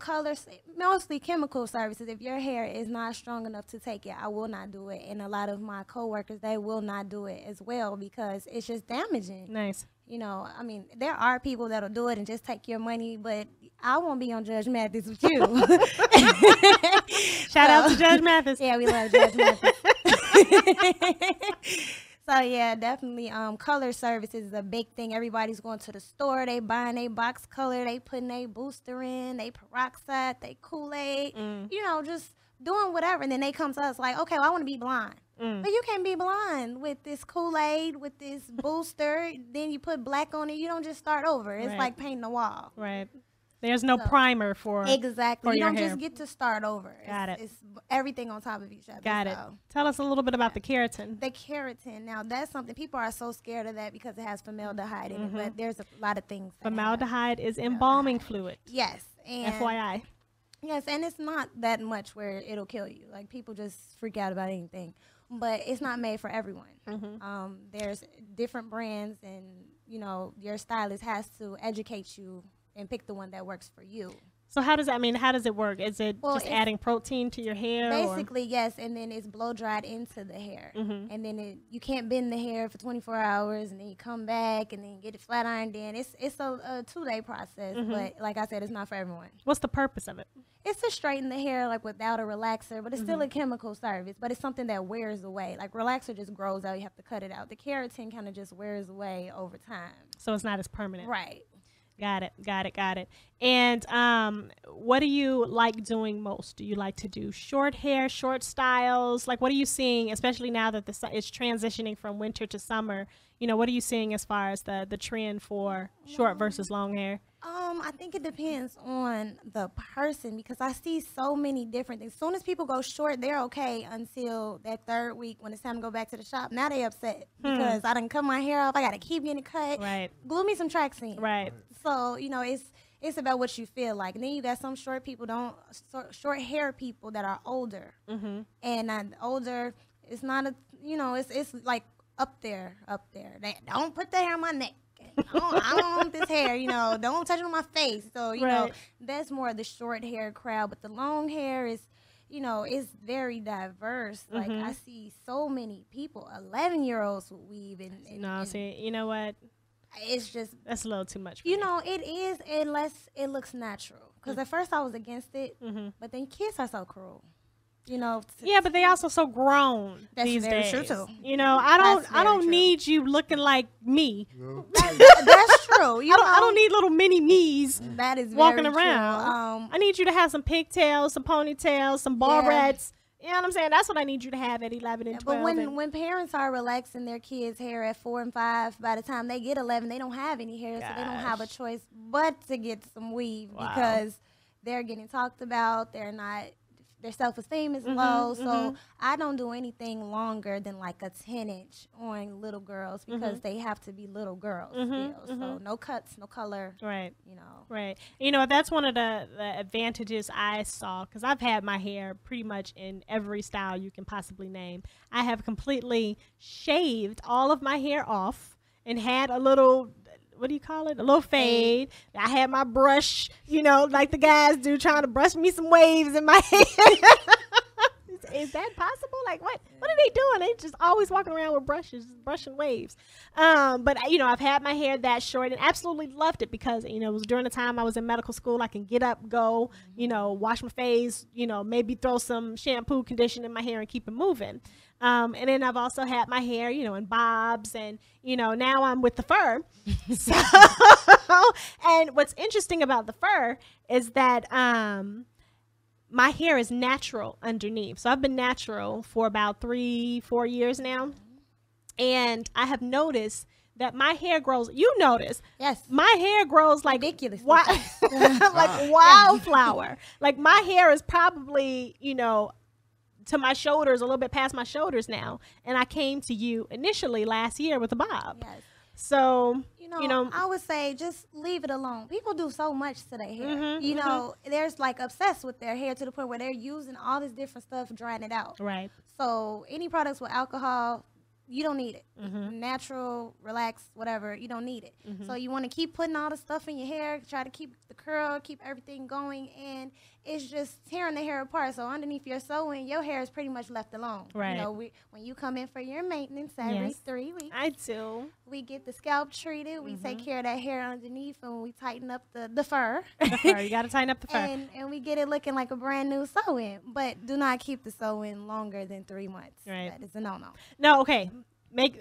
S11: mostly chemical services. If your hair is not strong enough to take it, I will not do it. And a lot of my coworkers, they will not do it as well because it's just damaging.
S6: Nice.
S11: You know, I mean, there are people that'll do it and just take your money, but I won't be on Judge Mathis with you.
S6: Shout out to Judge Mathis.
S11: Yeah, we love Judge Mathis. So, yeah, definitely color services is a big thing. Everybody's going to the store. They buying a box color. They putting a booster in, they peroxide, they Kool-Aid, you know, just doing whatever. And then they come to us like, okay, well, I want to be blonde. But you can't be blonde with this Kool-Aid, with this booster. Then you put black on it. You don't just start over. It's like painting a wall.
S6: Right. There's no primer for
S11: exactly.
S6: For
S11: you
S6: your
S11: don't
S6: hair.
S11: just get to start over. It's everything on top of each other.
S6: Got it. Tell us a little bit about the keratin.
S11: The keratin. Now, that's something people are so scared of that because it has formaldehyde in it. But there's a lot of things.
S6: Formaldehyde is embalming fluid.
S11: Yes. And
S6: FYI.
S11: Yes, and it's not that much where it'll kill you. Like, people just freak out about anything. But it's not made for everyone. There's different brands, and your stylist has to educate you and pick the one that works for you.
S6: So how does that mean? How does it work? Is it just
S11: it's
S6: adding protein to your hair?
S11: Basically, yes, and then it's blow dried into the hair. And then you can't bend the hair for 24 hours, and then you come back and then get it flat ironed in. It's a 2-day process, but like I said, it's not for everyone.
S6: What's the purpose of it?
S11: It's to straighten the hair like without a relaxer, but it's still a chemical service, but it's something that wears away. Like relaxer just grows out, you have to cut it out. The keratin kind of just wears away over time.
S6: So it's not as permanent.
S11: Right.
S6: Got it. And what do you like doing most? Do you like to do short hair, short styles? Like, what are you seeing, especially now that it's transitioning from winter to summer? What are you seeing as far as the trend for short versus long hair?
S11: I think it depends on the person, because I see so many different things. As soon as people go short, they're okay until that 3rd week when it's time to go back to the shop. Now they upset because I done cut my hair off. I got to keep getting it cut.
S6: Right.
S11: Glue me some Traxene.
S6: Right.
S11: So, it's about what you feel like. And then you got some short short hair people that are older. And older, it's not it's like up there. They don't put the hair on my neck. I don't want this hair, don't touch it on my face. So, that's more of the short hair crowd. But the long hair is, it's very diverse. Like, I see so many people, 11-year-olds who weave.
S6: See, you know what?
S11: It's just...
S6: That's a little too much for
S11: me. It is, unless it looks natural. Because at first I was against it, but then kids are so cruel.
S6: Yeah, but they also so grown these days.
S11: True too.
S6: I don't need you looking like me.
S11: That's true.
S6: I don't need little mini me's.
S11: That is
S6: walking
S11: very
S6: around.
S11: True.
S6: I need you to have some pigtails, some ponytails, some barrettes. You know what I'm saying? That's what I need you to have at 11 and 12.
S11: But when parents are relaxing their kids' hair at 4 and 5, by the time they get 11, they don't have any hair, so they don't have a choice but to get some weave because they're getting talked about. Their self-esteem is low, so I don't do anything longer than like a 10-inch on little girls because they have to be little girls still. So no cuts, no color.
S6: Right. Right. That's one of the advantages I saw, because I've had my hair pretty much in every style you can possibly name. I have completely shaved all of my hair off and had a little... What do you call it? A little fade. I had my brush, like the guys do, trying to brush me some waves in my hair. Is that possible? Like, what are they doing? They just always walking around with brushes, brushing waves. But, I've had my hair that short and absolutely loved it because, it was during the time I was in medical school. I can get up, go, wash my face, maybe throw some shampoo, conditioner in my hair and keep it moving. And then I've also had my hair, in bobs, and, now I'm with the fur. And what's interesting about the fur is that my hair is natural underneath. So I've been natural for about 3-4 years now. And I have noticed that my hair grows,
S11: yes,
S6: my hair grows like
S11: ridiculous,
S6: like wildflower. Like my hair is probably, to my shoulders, a little bit past my shoulders now. And I came to you initially last year with a bob.
S11: Yes.
S6: So,
S11: I would say just leave it alone. People do so much to their hair. There's like obsessed with their hair to the point where they're using all this different stuff, drying it out.
S6: Right.
S11: So any products with alcohol, you don't need it. Natural, relax, whatever, you don't need it. So you want to keep putting all the stuff in your hair, try to keep the curl, keep everything going, and it's just tearing the hair apart. So underneath your sewing, your hair is pretty much left alone.
S6: Right.
S11: When you come in for your maintenance every 3 weeks,
S6: I do.
S11: We get the scalp treated. We take care of that hair underneath, and we tighten up the fur.
S6: The fur. You got to tighten up the fur.
S11: And we get it looking like a brand new sew-in. But do not keep the sew-in longer than 3 months.
S6: Right.
S11: That is a no-no.
S6: No, okay. Make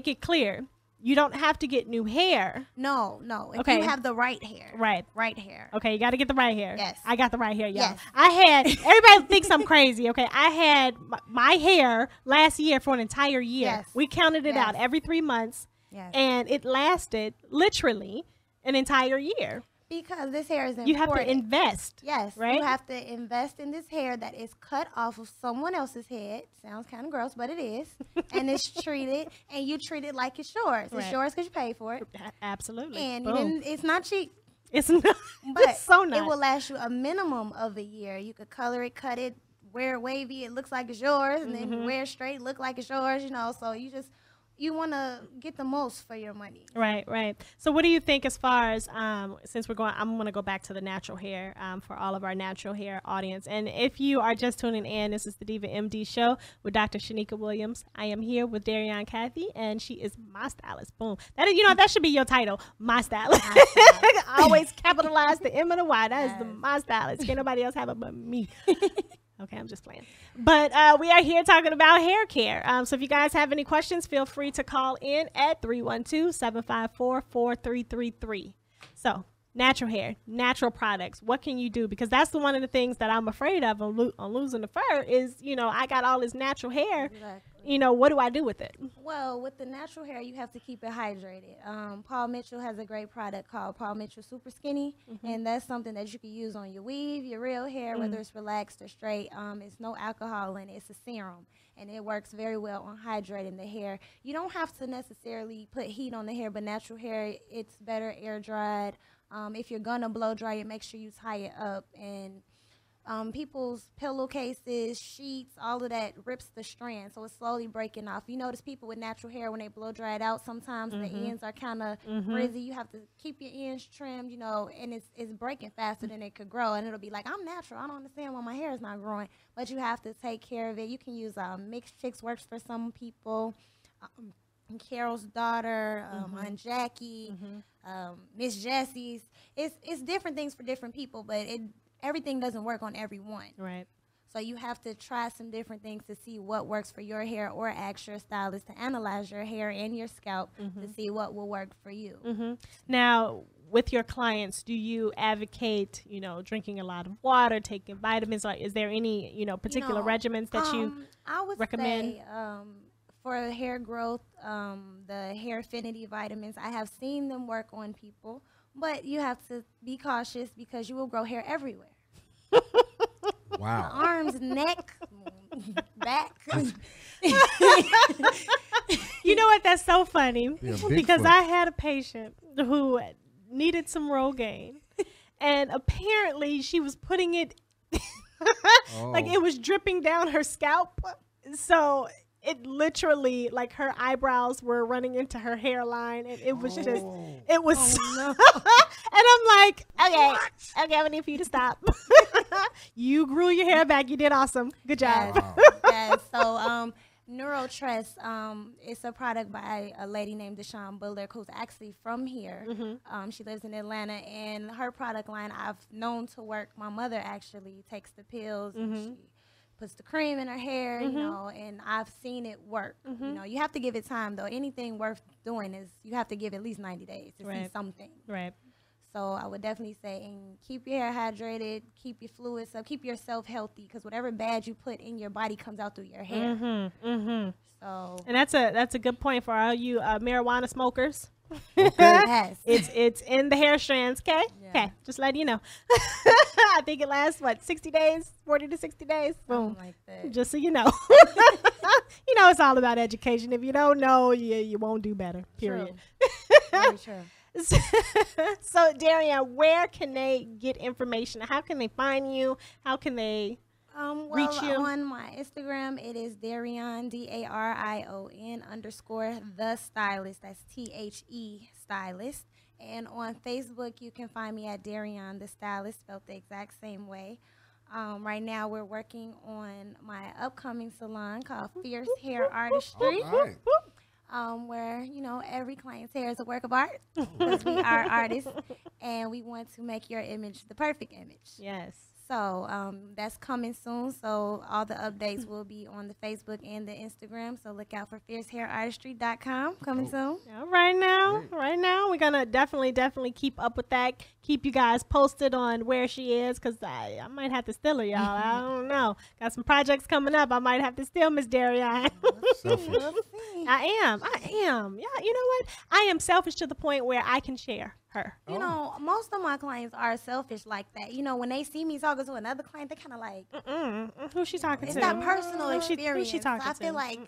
S6: it clear. You don't have to get new hair.
S11: No. If you have the right hair.
S6: Right
S11: hair.
S6: Okay, you got to get the right hair.
S11: Yes.
S6: I got the right hair, y'all.
S11: Yes.
S6: Everybody thinks I'm crazy, okay? I had my hair last year for an entire year.
S11: Yes.
S6: We counted it out every 3 months.
S11: Yes.
S6: And it lasted literally an entire year.
S11: Because this hair is important.
S6: You have to invest.
S11: Yes.
S6: Right?
S11: You have to invest in this hair that is cut off of someone else's head. Sounds kind of gross, but it is. And it's treated, and you treat it like it's yours. It's yours because you paid for it.
S6: Absolutely.
S11: And it's not cheap.
S6: It's not.
S11: But
S6: it's so not.
S11: It will last you a minimum of a year. You could color it, cut it, wear it wavy. It looks like it's yours. And then wear it straight, look like it's yours, So you just you want to get the most for your money.
S6: Right, right. So what do you think as far as, since I'm going to go back to the natural hair for all of our natural hair audience. And if you are just tuning in, this is the Diva MD show with Dr. Shanika Williams. I am here with Darian Cathy, and she is my stylist. Boom. That is, that should be your title, my stylist. Always capitalize the M and the Y. That is my stylist. Can't nobody else have it but me. Okay, I'm just playing. But we are here talking about hair care. So if you guys have any questions, feel free to call in at 312-754-4333. So natural hair, natural products. What can you do? Because that's one of the things that I'm afraid of on losing the fur is, I got all this natural hair.
S11: Exactly.
S6: What do I do with it?
S11: Well, with the natural hair, you have to keep it hydrated. Paul Mitchell has a great product called Paul Mitchell Super Skinny, and that's something that you can use on your weave, your real hair, whether it's relaxed or straight. It's no alcohol in it. It's a serum, and it works very well on hydrating the hair. You don't have to necessarily put heat on the hair, but natural hair, it's better air dried. If you're going to blow dry it, make sure you tie it up. And people's pillowcases, sheets, all of that rips the strand, so it's slowly breaking off. You notice people with natural hair, when they blow dry it out, sometimes the ends are kind of frizzy. You have to keep your ends trimmed, and it's breaking faster than it could grow. And it'll be like, I'm natural. I don't understand why my hair is not growing. But you have to take care of it. You can use Mixed Chicks works for some people. Carol's daughter, Aunt Jackie, Miss Jessie's. It's different things for different people, but everything doesn't work on everyone.
S6: Right.
S11: So you have to try some different things to see what works for your hair, or ask your stylist to analyze your hair and your scalp to see what will work for you.
S6: Now, with your clients, do you advocate, drinking a lot of water, taking vitamins? Like, is there any, particular regimens that you
S11: I would
S6: recommend?
S11: say, for hair growth, the Hair Affinity vitamins, I have seen them work on people, but you have to be cautious because you will grow hair everywhere.
S7: Wow.
S11: Arms, neck, back.
S6: You know what? That's so funny because
S7: Bigfoot.
S6: I had a patient who needed some Rogaine, and apparently she was putting it like it was dripping down her scalp. So it literally, like, her eyebrows were running into her hairline, and it was just, it was, no. And I'm like, okay, I need for you to stop. You grew your hair back. You did awesome. Good job.
S11: Wow. Yes. So, Neurotress, it's a product by a lady named Deshawn Bullard, who's actually from here. She lives in Atlanta, and her product line I've known to work. My mother actually takes the pills, and she puts the cream in her hair, and I've seen it work. You have to give it time, though. Anything worth doing is you have to give at least 90 days to see something.
S6: Right.
S11: So I would definitely say, and keep your hair hydrated, keep your fluids up, keep yourself healthy, because whatever bad you put in your body comes out through your hair. So,
S6: and that's a good point for all you marijuana smokers.
S11: Okay. Yes.
S6: It's in the hair strands. Okay. Okay. Just letting you know. I think it lasts 60 days, 40 to 60 days. Boom.
S11: Like that.
S6: Just so you know. It's all about education. If you don't know, you won't do better. Period.
S11: Very true.
S6: So, Darian, where can they get information? How can they find you? How can they reach you?
S11: On my Instagram, it is Darion, DARION _ the stylist. That's THE stylist. And on Facebook, you can find me at Darion the stylist, spelled the exact same way. Right now, we're working on my upcoming salon called Fierce Hair Artistry.
S7: Right.
S11: Where, every client's hair is a work of art, because we are artists, and we want to make your image the perfect image.
S6: Yes.
S11: So that's coming soon. So all the updates will be on the Facebook and the Instagram. So look out for fiercehairartistry.com coming soon.
S6: Right now, we're gonna definitely keep up with that. Keep you guys posted on where she is, because I might have to steal her, y'all. I don't know. Got some projects coming up. I might have to steal Miss Darion.
S7: Selfish.
S6: I am. Yeah, you know what? I am selfish to the point where I can share her.
S11: You know, most of my clients are selfish like that. When they see me talking to another client, they kind of like,
S6: who's she talking to?
S11: It's not personal experience.
S6: Who's she talking
S11: I
S6: to?
S11: feel like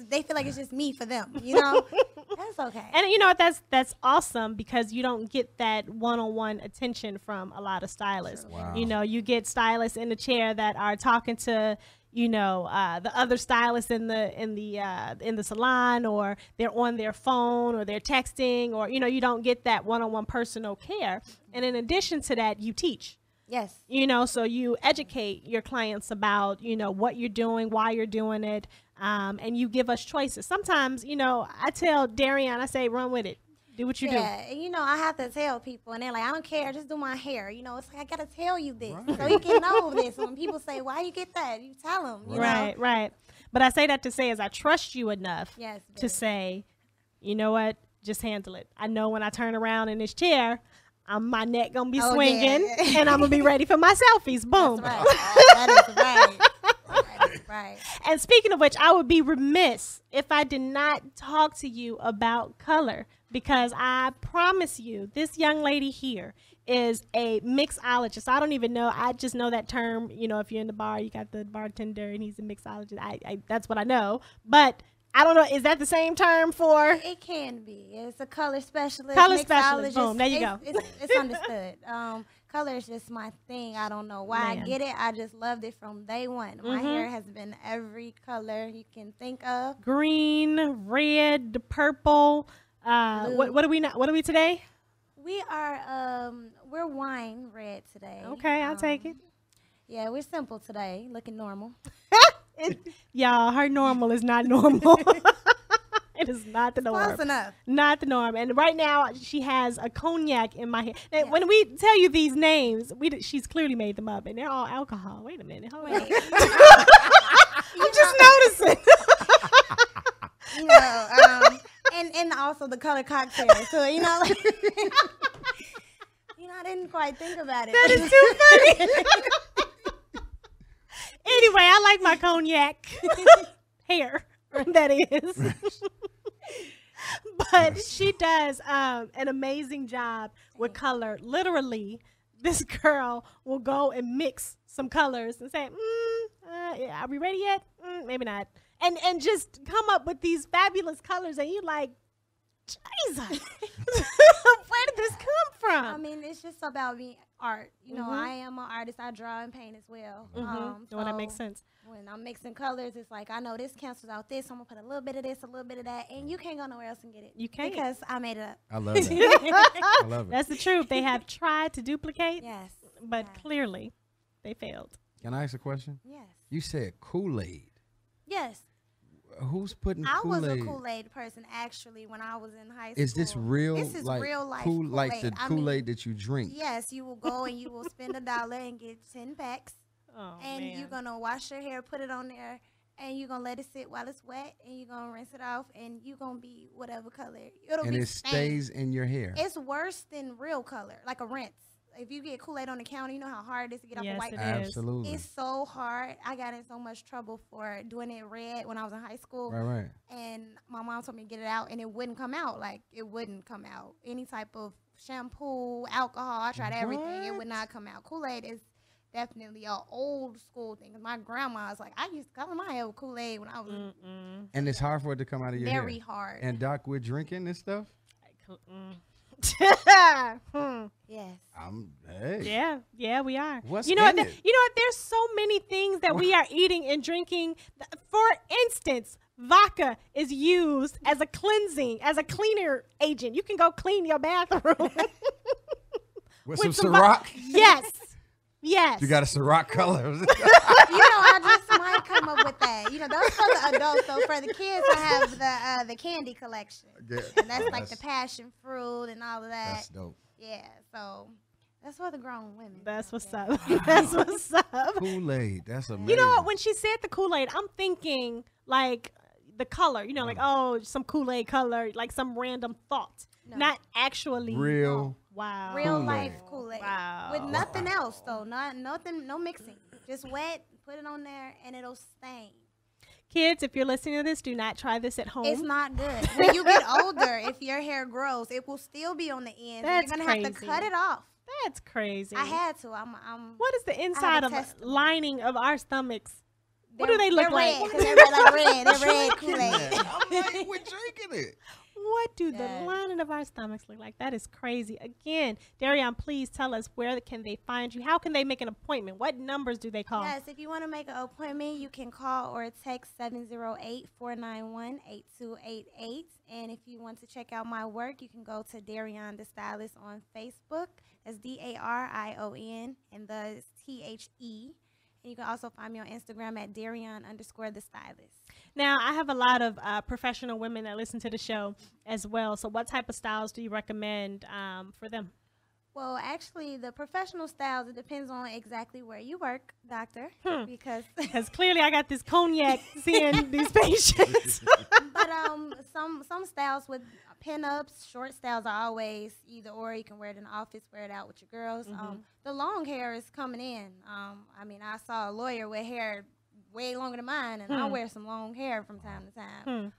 S11: they feel like it's just me for them. That's okay.
S6: And you know what? That's awesome, because you don't get that one-on-one attention from a lot of stylists.
S7: Wow.
S6: You get stylists in the chair that are talking to you know, the other stylists in the salon, or they're on their phone, or they're texting, or, you know, you don't get that one-on-one personal care. And in addition to that, you teach.
S11: Yes.
S6: You know, so you educate your clients about, you know, what you're doing, why you're doing it, and you give us choices. Sometimes, you know, I tell Darian, I say, run with it. Do what you do.
S11: Yeah, you know, I have to tell people, and they're like, I don't care, just do my hair. You know, it's like, I got to tell you this. So you can know this. When people say, why you get that? You tell them. You know?
S6: Right. But I say that to say is I trust you enough
S11: Yes,
S6: to say, you know what, just handle it. I know when I turn around in this chair, my neck going to be swinging, and I'm going to be ready for my selfies. Boom.
S11: That's right. That is right. Right.
S6: And speaking of which, I would be remiss if I did not talk to you about color, because I promise you, this young lady here is a mixologist. I don't even know. I just know that term. You know, if you're in the bar, you got the bartender, and he's a mixologist. I that's what I know. But I don't know. Is that the same term for?
S11: It can be. It's a color specialist.
S6: Color specialist. Boom. There you go.
S11: It's understood. Color is just my thing. I don't know why I get it. I just loved it from day one. My hair has been every color you can think of.
S6: Green, red, purple. What are we not? What are we today?
S11: We are we're wine red today.
S6: Okay, I'll take it.
S11: Yeah, we're simple today, looking normal.
S6: Y'all, her normal is not normal. It is not the norm.
S11: Close enough.
S6: Not the norm. And right now, she has a cognac in my hair. And when we tell you these names, she's clearly made them up, and they're all alcohol. Wait a minute. Hold on. I'm just noticing.
S11: You know, and also the color cocktail. So, you know, I didn't quite think about it.
S6: That is too funny. Anyway, I like my cognac hair. That is. But she does an amazing job with color. Literally, this girl will go and mix some colors and say, are we ready yet? Maybe not. And just come up with these fabulous colors, and you're like, Jesus, where did this come from?
S11: I mean, it's just about being art. You know, I am an artist. I draw and paint as well.
S6: So that makes sense.
S11: When I'm mixing colors, it's like, I know this cancels out this. I'm going to put a little bit of this, a little bit of that, and you can't go nowhere else and get it.
S6: You can't.
S11: Because I made it up.
S7: I love that. I love it.
S6: That's the truth. They have tried to duplicate,
S11: yes,
S6: but clearly they failed.
S7: Can I ask a question?
S11: Yes.
S7: You said Kool-Aid.
S11: Yes.
S7: Who's putting
S11: I
S7: Kool-Aid?
S11: was a Kool-Aid person, actually, when I was in high school.
S7: Is this real?
S11: This is
S7: like
S11: real life
S7: Kool-Aid, like the
S11: I
S7: Kool-Aid
S11: mean,
S7: that you drink?
S11: Yes, you will go and you will spend $1 and get 10 packs.
S6: Oh,
S11: and
S6: man.
S11: you're going to wash your hair, put it on there, and you're going to let it sit while it's wet, and you're going to rinse it off, and you're going to be whatever color.
S7: And it stays in your hair.
S11: It's worse than real color, like a rinse. If you get Kool-Aid on the counter, you know how hard it is to get off a white
S6: it
S11: paper.
S6: is.
S7: Absolutely.
S11: It's so hard. I got in so much trouble for doing it red when I was in high school.
S7: Right.
S11: And my mom told me to get it out, and it wouldn't come out. Like, it wouldn't come out. Any type of shampoo, alcohol, I tried everything. It would not come out. Kool-Aid is definitely an old school thing. Cause my grandma was like, I used to color my hair with Kool-Aid when I was
S7: And it's hard for it to come out of your hair.
S11: very hard.
S7: And Doc, we're drinking this stuff?
S11: Yes.
S7: Hey.
S6: Yeah, we are.
S7: What's
S6: you know
S7: in
S6: what?
S7: it?
S6: You know what? There's so many things that we are eating and drinking. For instance, vodka is used as a cleaner agent. You can go clean your bathroom
S7: With some
S11: Ciroc?
S7: Ciroc?
S6: Yes.
S7: You got a Ciroc color.
S11: You know, I just might come up with that. You know, those for the adults. So for the kids, I have the candy collection, and that's like the passion fruit and all of that.
S7: That's dope.
S11: Yeah, so that's for the grown women.
S6: That's what's up. That's what's up.
S7: Kool-Aid. That's amazing.
S6: You know what? When she said the Kool-Aid, I'm thinking like the color. You know, like some Kool-Aid color, like some random thought, not actually
S7: real.
S6: Wow.
S11: Real life Kool-Aid.
S6: Wow.
S11: With nothing else though. Nothing, no mixing. Just wet, put it on there, and it'll stain.
S6: Kids, if you're listening to this, do not try this at home.
S11: It's not good. When you get older, if your hair grows, it will still be on the ends.
S6: That's
S11: You're gonna have to cut it off.
S6: That's crazy.
S11: I had to.
S6: What is the inside of lining of our stomachs? What do
S11: They're-
S6: they look
S11: they're
S6: like?
S11: red, 'cause they're red, like red. They're red Kool-Aid.
S7: I'm like, we're drinking it.
S6: what do the lining of our stomachs look like? That is crazy. Again, Darian, please tell us, where can they find you? How can they make an appointment? What numbers do they call?
S11: Yes, if you want to make an appointment, you can call or text 708-491-8288. And if you want to check out my work, you can go to Darian the Stylist on Facebook. That's Darion, and the THE. And you can also find me on Instagram at Darian_the Stylist.
S6: Now, I have a lot of professional women that listen to the show as well. So what type of styles do you recommend for them?
S11: Well, actually, the professional styles, it depends on exactly where you work, doctor, because
S6: clearly I got this cognac seeing these patients.
S11: But some styles with pin-ups, short styles are always either or. You can wear it in the office, wear it out with your girls. The long hair is coming in. I mean, I saw a lawyer with hair way longer than mine, and I wear some long hair from time to time.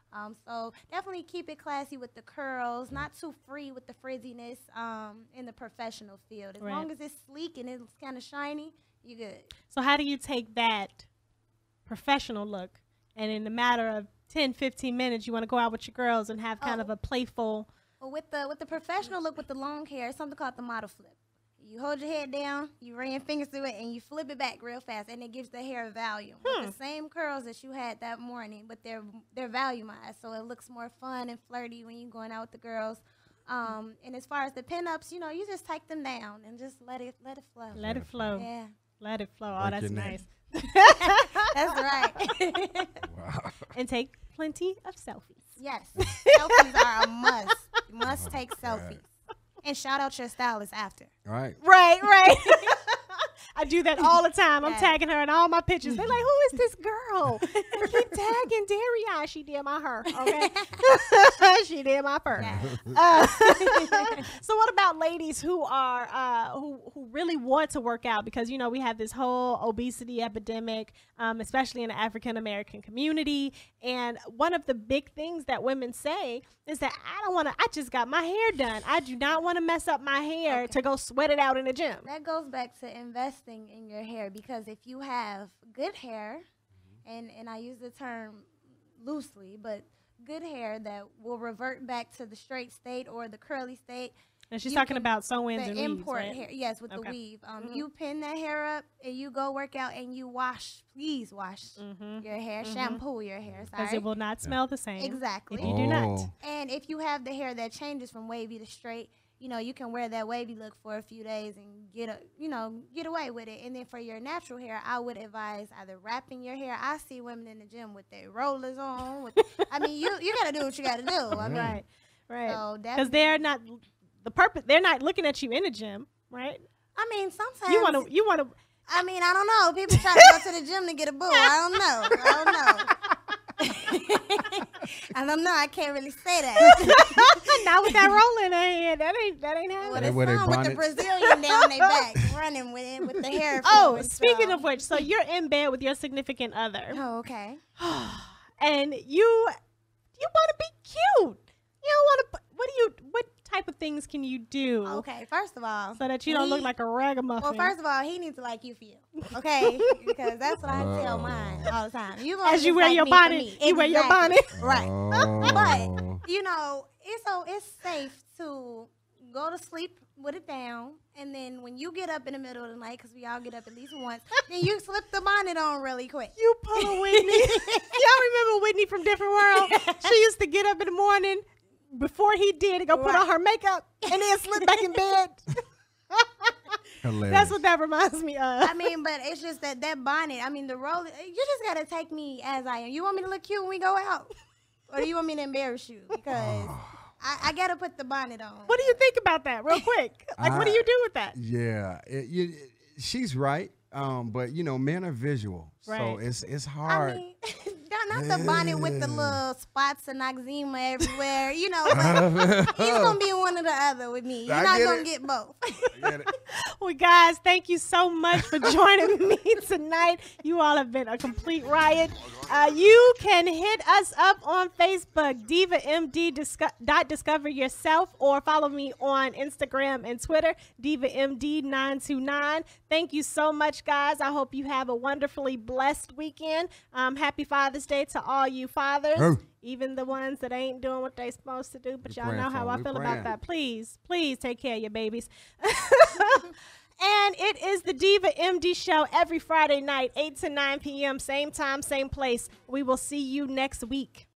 S11: So definitely keep it classy with the curls, not too free with the frizziness in the professional field. As long as it's sleek and it's kind of shiny, you good.
S6: So how do you take that professional look and in a matter of 10, 15 minutes, you want to go out with your girls and have kind of a playful...
S11: Well, with the professional look with the long hair, it's something called the model flip. You hold your head down, you run your fingers through it, and you flip it back real fast, and it gives the hair volume. With the same curls that you had that morning, but they're volumized, so it looks more fun and flirty when you're going out with the girls. And as far as the pinups, you know, you just take them down and just let it flow.
S6: Let it flow.
S11: Yeah.
S6: Let it flow. Oh, that's nice.
S11: That's right.
S6: Wow. And take plenty of selfies.
S11: Yes. Selfies are a must. You must take selfies. And shout out your stylist after.
S7: Right.
S6: Right. I do that all the time. I'm tagging her in all my pictures. They're like, who is this girl? I keep tagging Darian. She did my hair, okay? She did my fur. So what about ladies who are who really want to work out? Because, you know, we have this whole obesity epidemic, especially in the African-American community. And one of the big things that women say is that I just got my hair done. I do not want to mess up my hair to go sweat it out in the gym.
S11: That goes back to investing in your hair, because if you have good hair, and I use the term loosely, but good hair that will revert back to the straight state or the curly state.
S6: And she's talking about sew-ins and weaves,
S11: import
S6: right?
S11: hair, yes, with the weave. You pin that hair up and you go work out and you wash. Please wash your hair, shampoo your hair.
S6: Because it will not smell the same.
S11: Exactly.
S6: If you do not.
S11: And if you have the hair that changes from wavy to straight, you know, you can wear that wavy look for a few days and get away with it. And then for your natural hair, I would advise either wrapping your hair. I see women in the gym with their rollers on. I mean, you got to do what you got to do. I mean,
S6: right.
S11: So
S6: because they're not they're not looking at you in the gym, right?
S11: I mean, sometimes
S6: you want to.
S11: I mean, I don't know. People try to go to the gym to get a boo. I don't know. I don't know. I can't really say that.
S6: Not with that roll in their head. That ain't happening.
S11: Well, it's with the Brazilian down their back, running with it with the hair.
S6: Oh, speaking of which, so you're in bed with your significant other.
S11: Oh, okay.
S6: And you want to be cute. You don't want to. What type of things can you do?
S11: Okay, first of all,
S6: so that you don't look like a ragamuffin.
S11: Well, first of all, he needs to like you for you, okay? Because that's what I tell mine all the time.
S6: As you wear your bonnet, you wear your bonnet,
S11: right? But you know, it's safe to go to sleep with it down, and then when you get up in the middle of the night, because we all get up at least once, then you slip the bonnet on really quick.
S6: You pull a Whitney. Y'all remember Whitney from Different World? She used to get up in the morning. Before he did, go put on her makeup and then slip back in bed. That's what that reminds me of.
S11: I mean, but it's just that bonnet. I mean, the roll. You just gotta take me as I am. You want me to look cute when we go out, or do you want me to embarrass you? Because I gotta put the bonnet on.
S6: What do you think about that, real quick? Like, what do you do with that?
S7: Yeah, she's right. But you know, men are visual, so it's hard.
S11: I mean, not the bonnet with the little spots and eczema everywhere. You know, he's gonna be one or the other with me. You're not gonna get both.
S6: Well, guys, thank you so much for joining me tonight. You all have been a complete riot. You can hit us up on Facebook, DivaMD.Discover Yourself, or follow me on Instagram and Twitter, DivaMD929. Thank you so much, guys. I hope you have a wonderfully blessed weekend. Happy Father's Father's Day to all you fathers,
S7: Oh.
S6: even the ones that ain't doing what they supposed to do. But
S7: We
S6: y'all know
S7: praying
S6: how
S7: for 'em.
S6: I
S7: We
S6: feel
S7: praying.
S6: about that. Please, please take care of your babies. And it is the Diva MD Show every Friday night, 8 to 9 p.m., same time, same place. We will see you next week.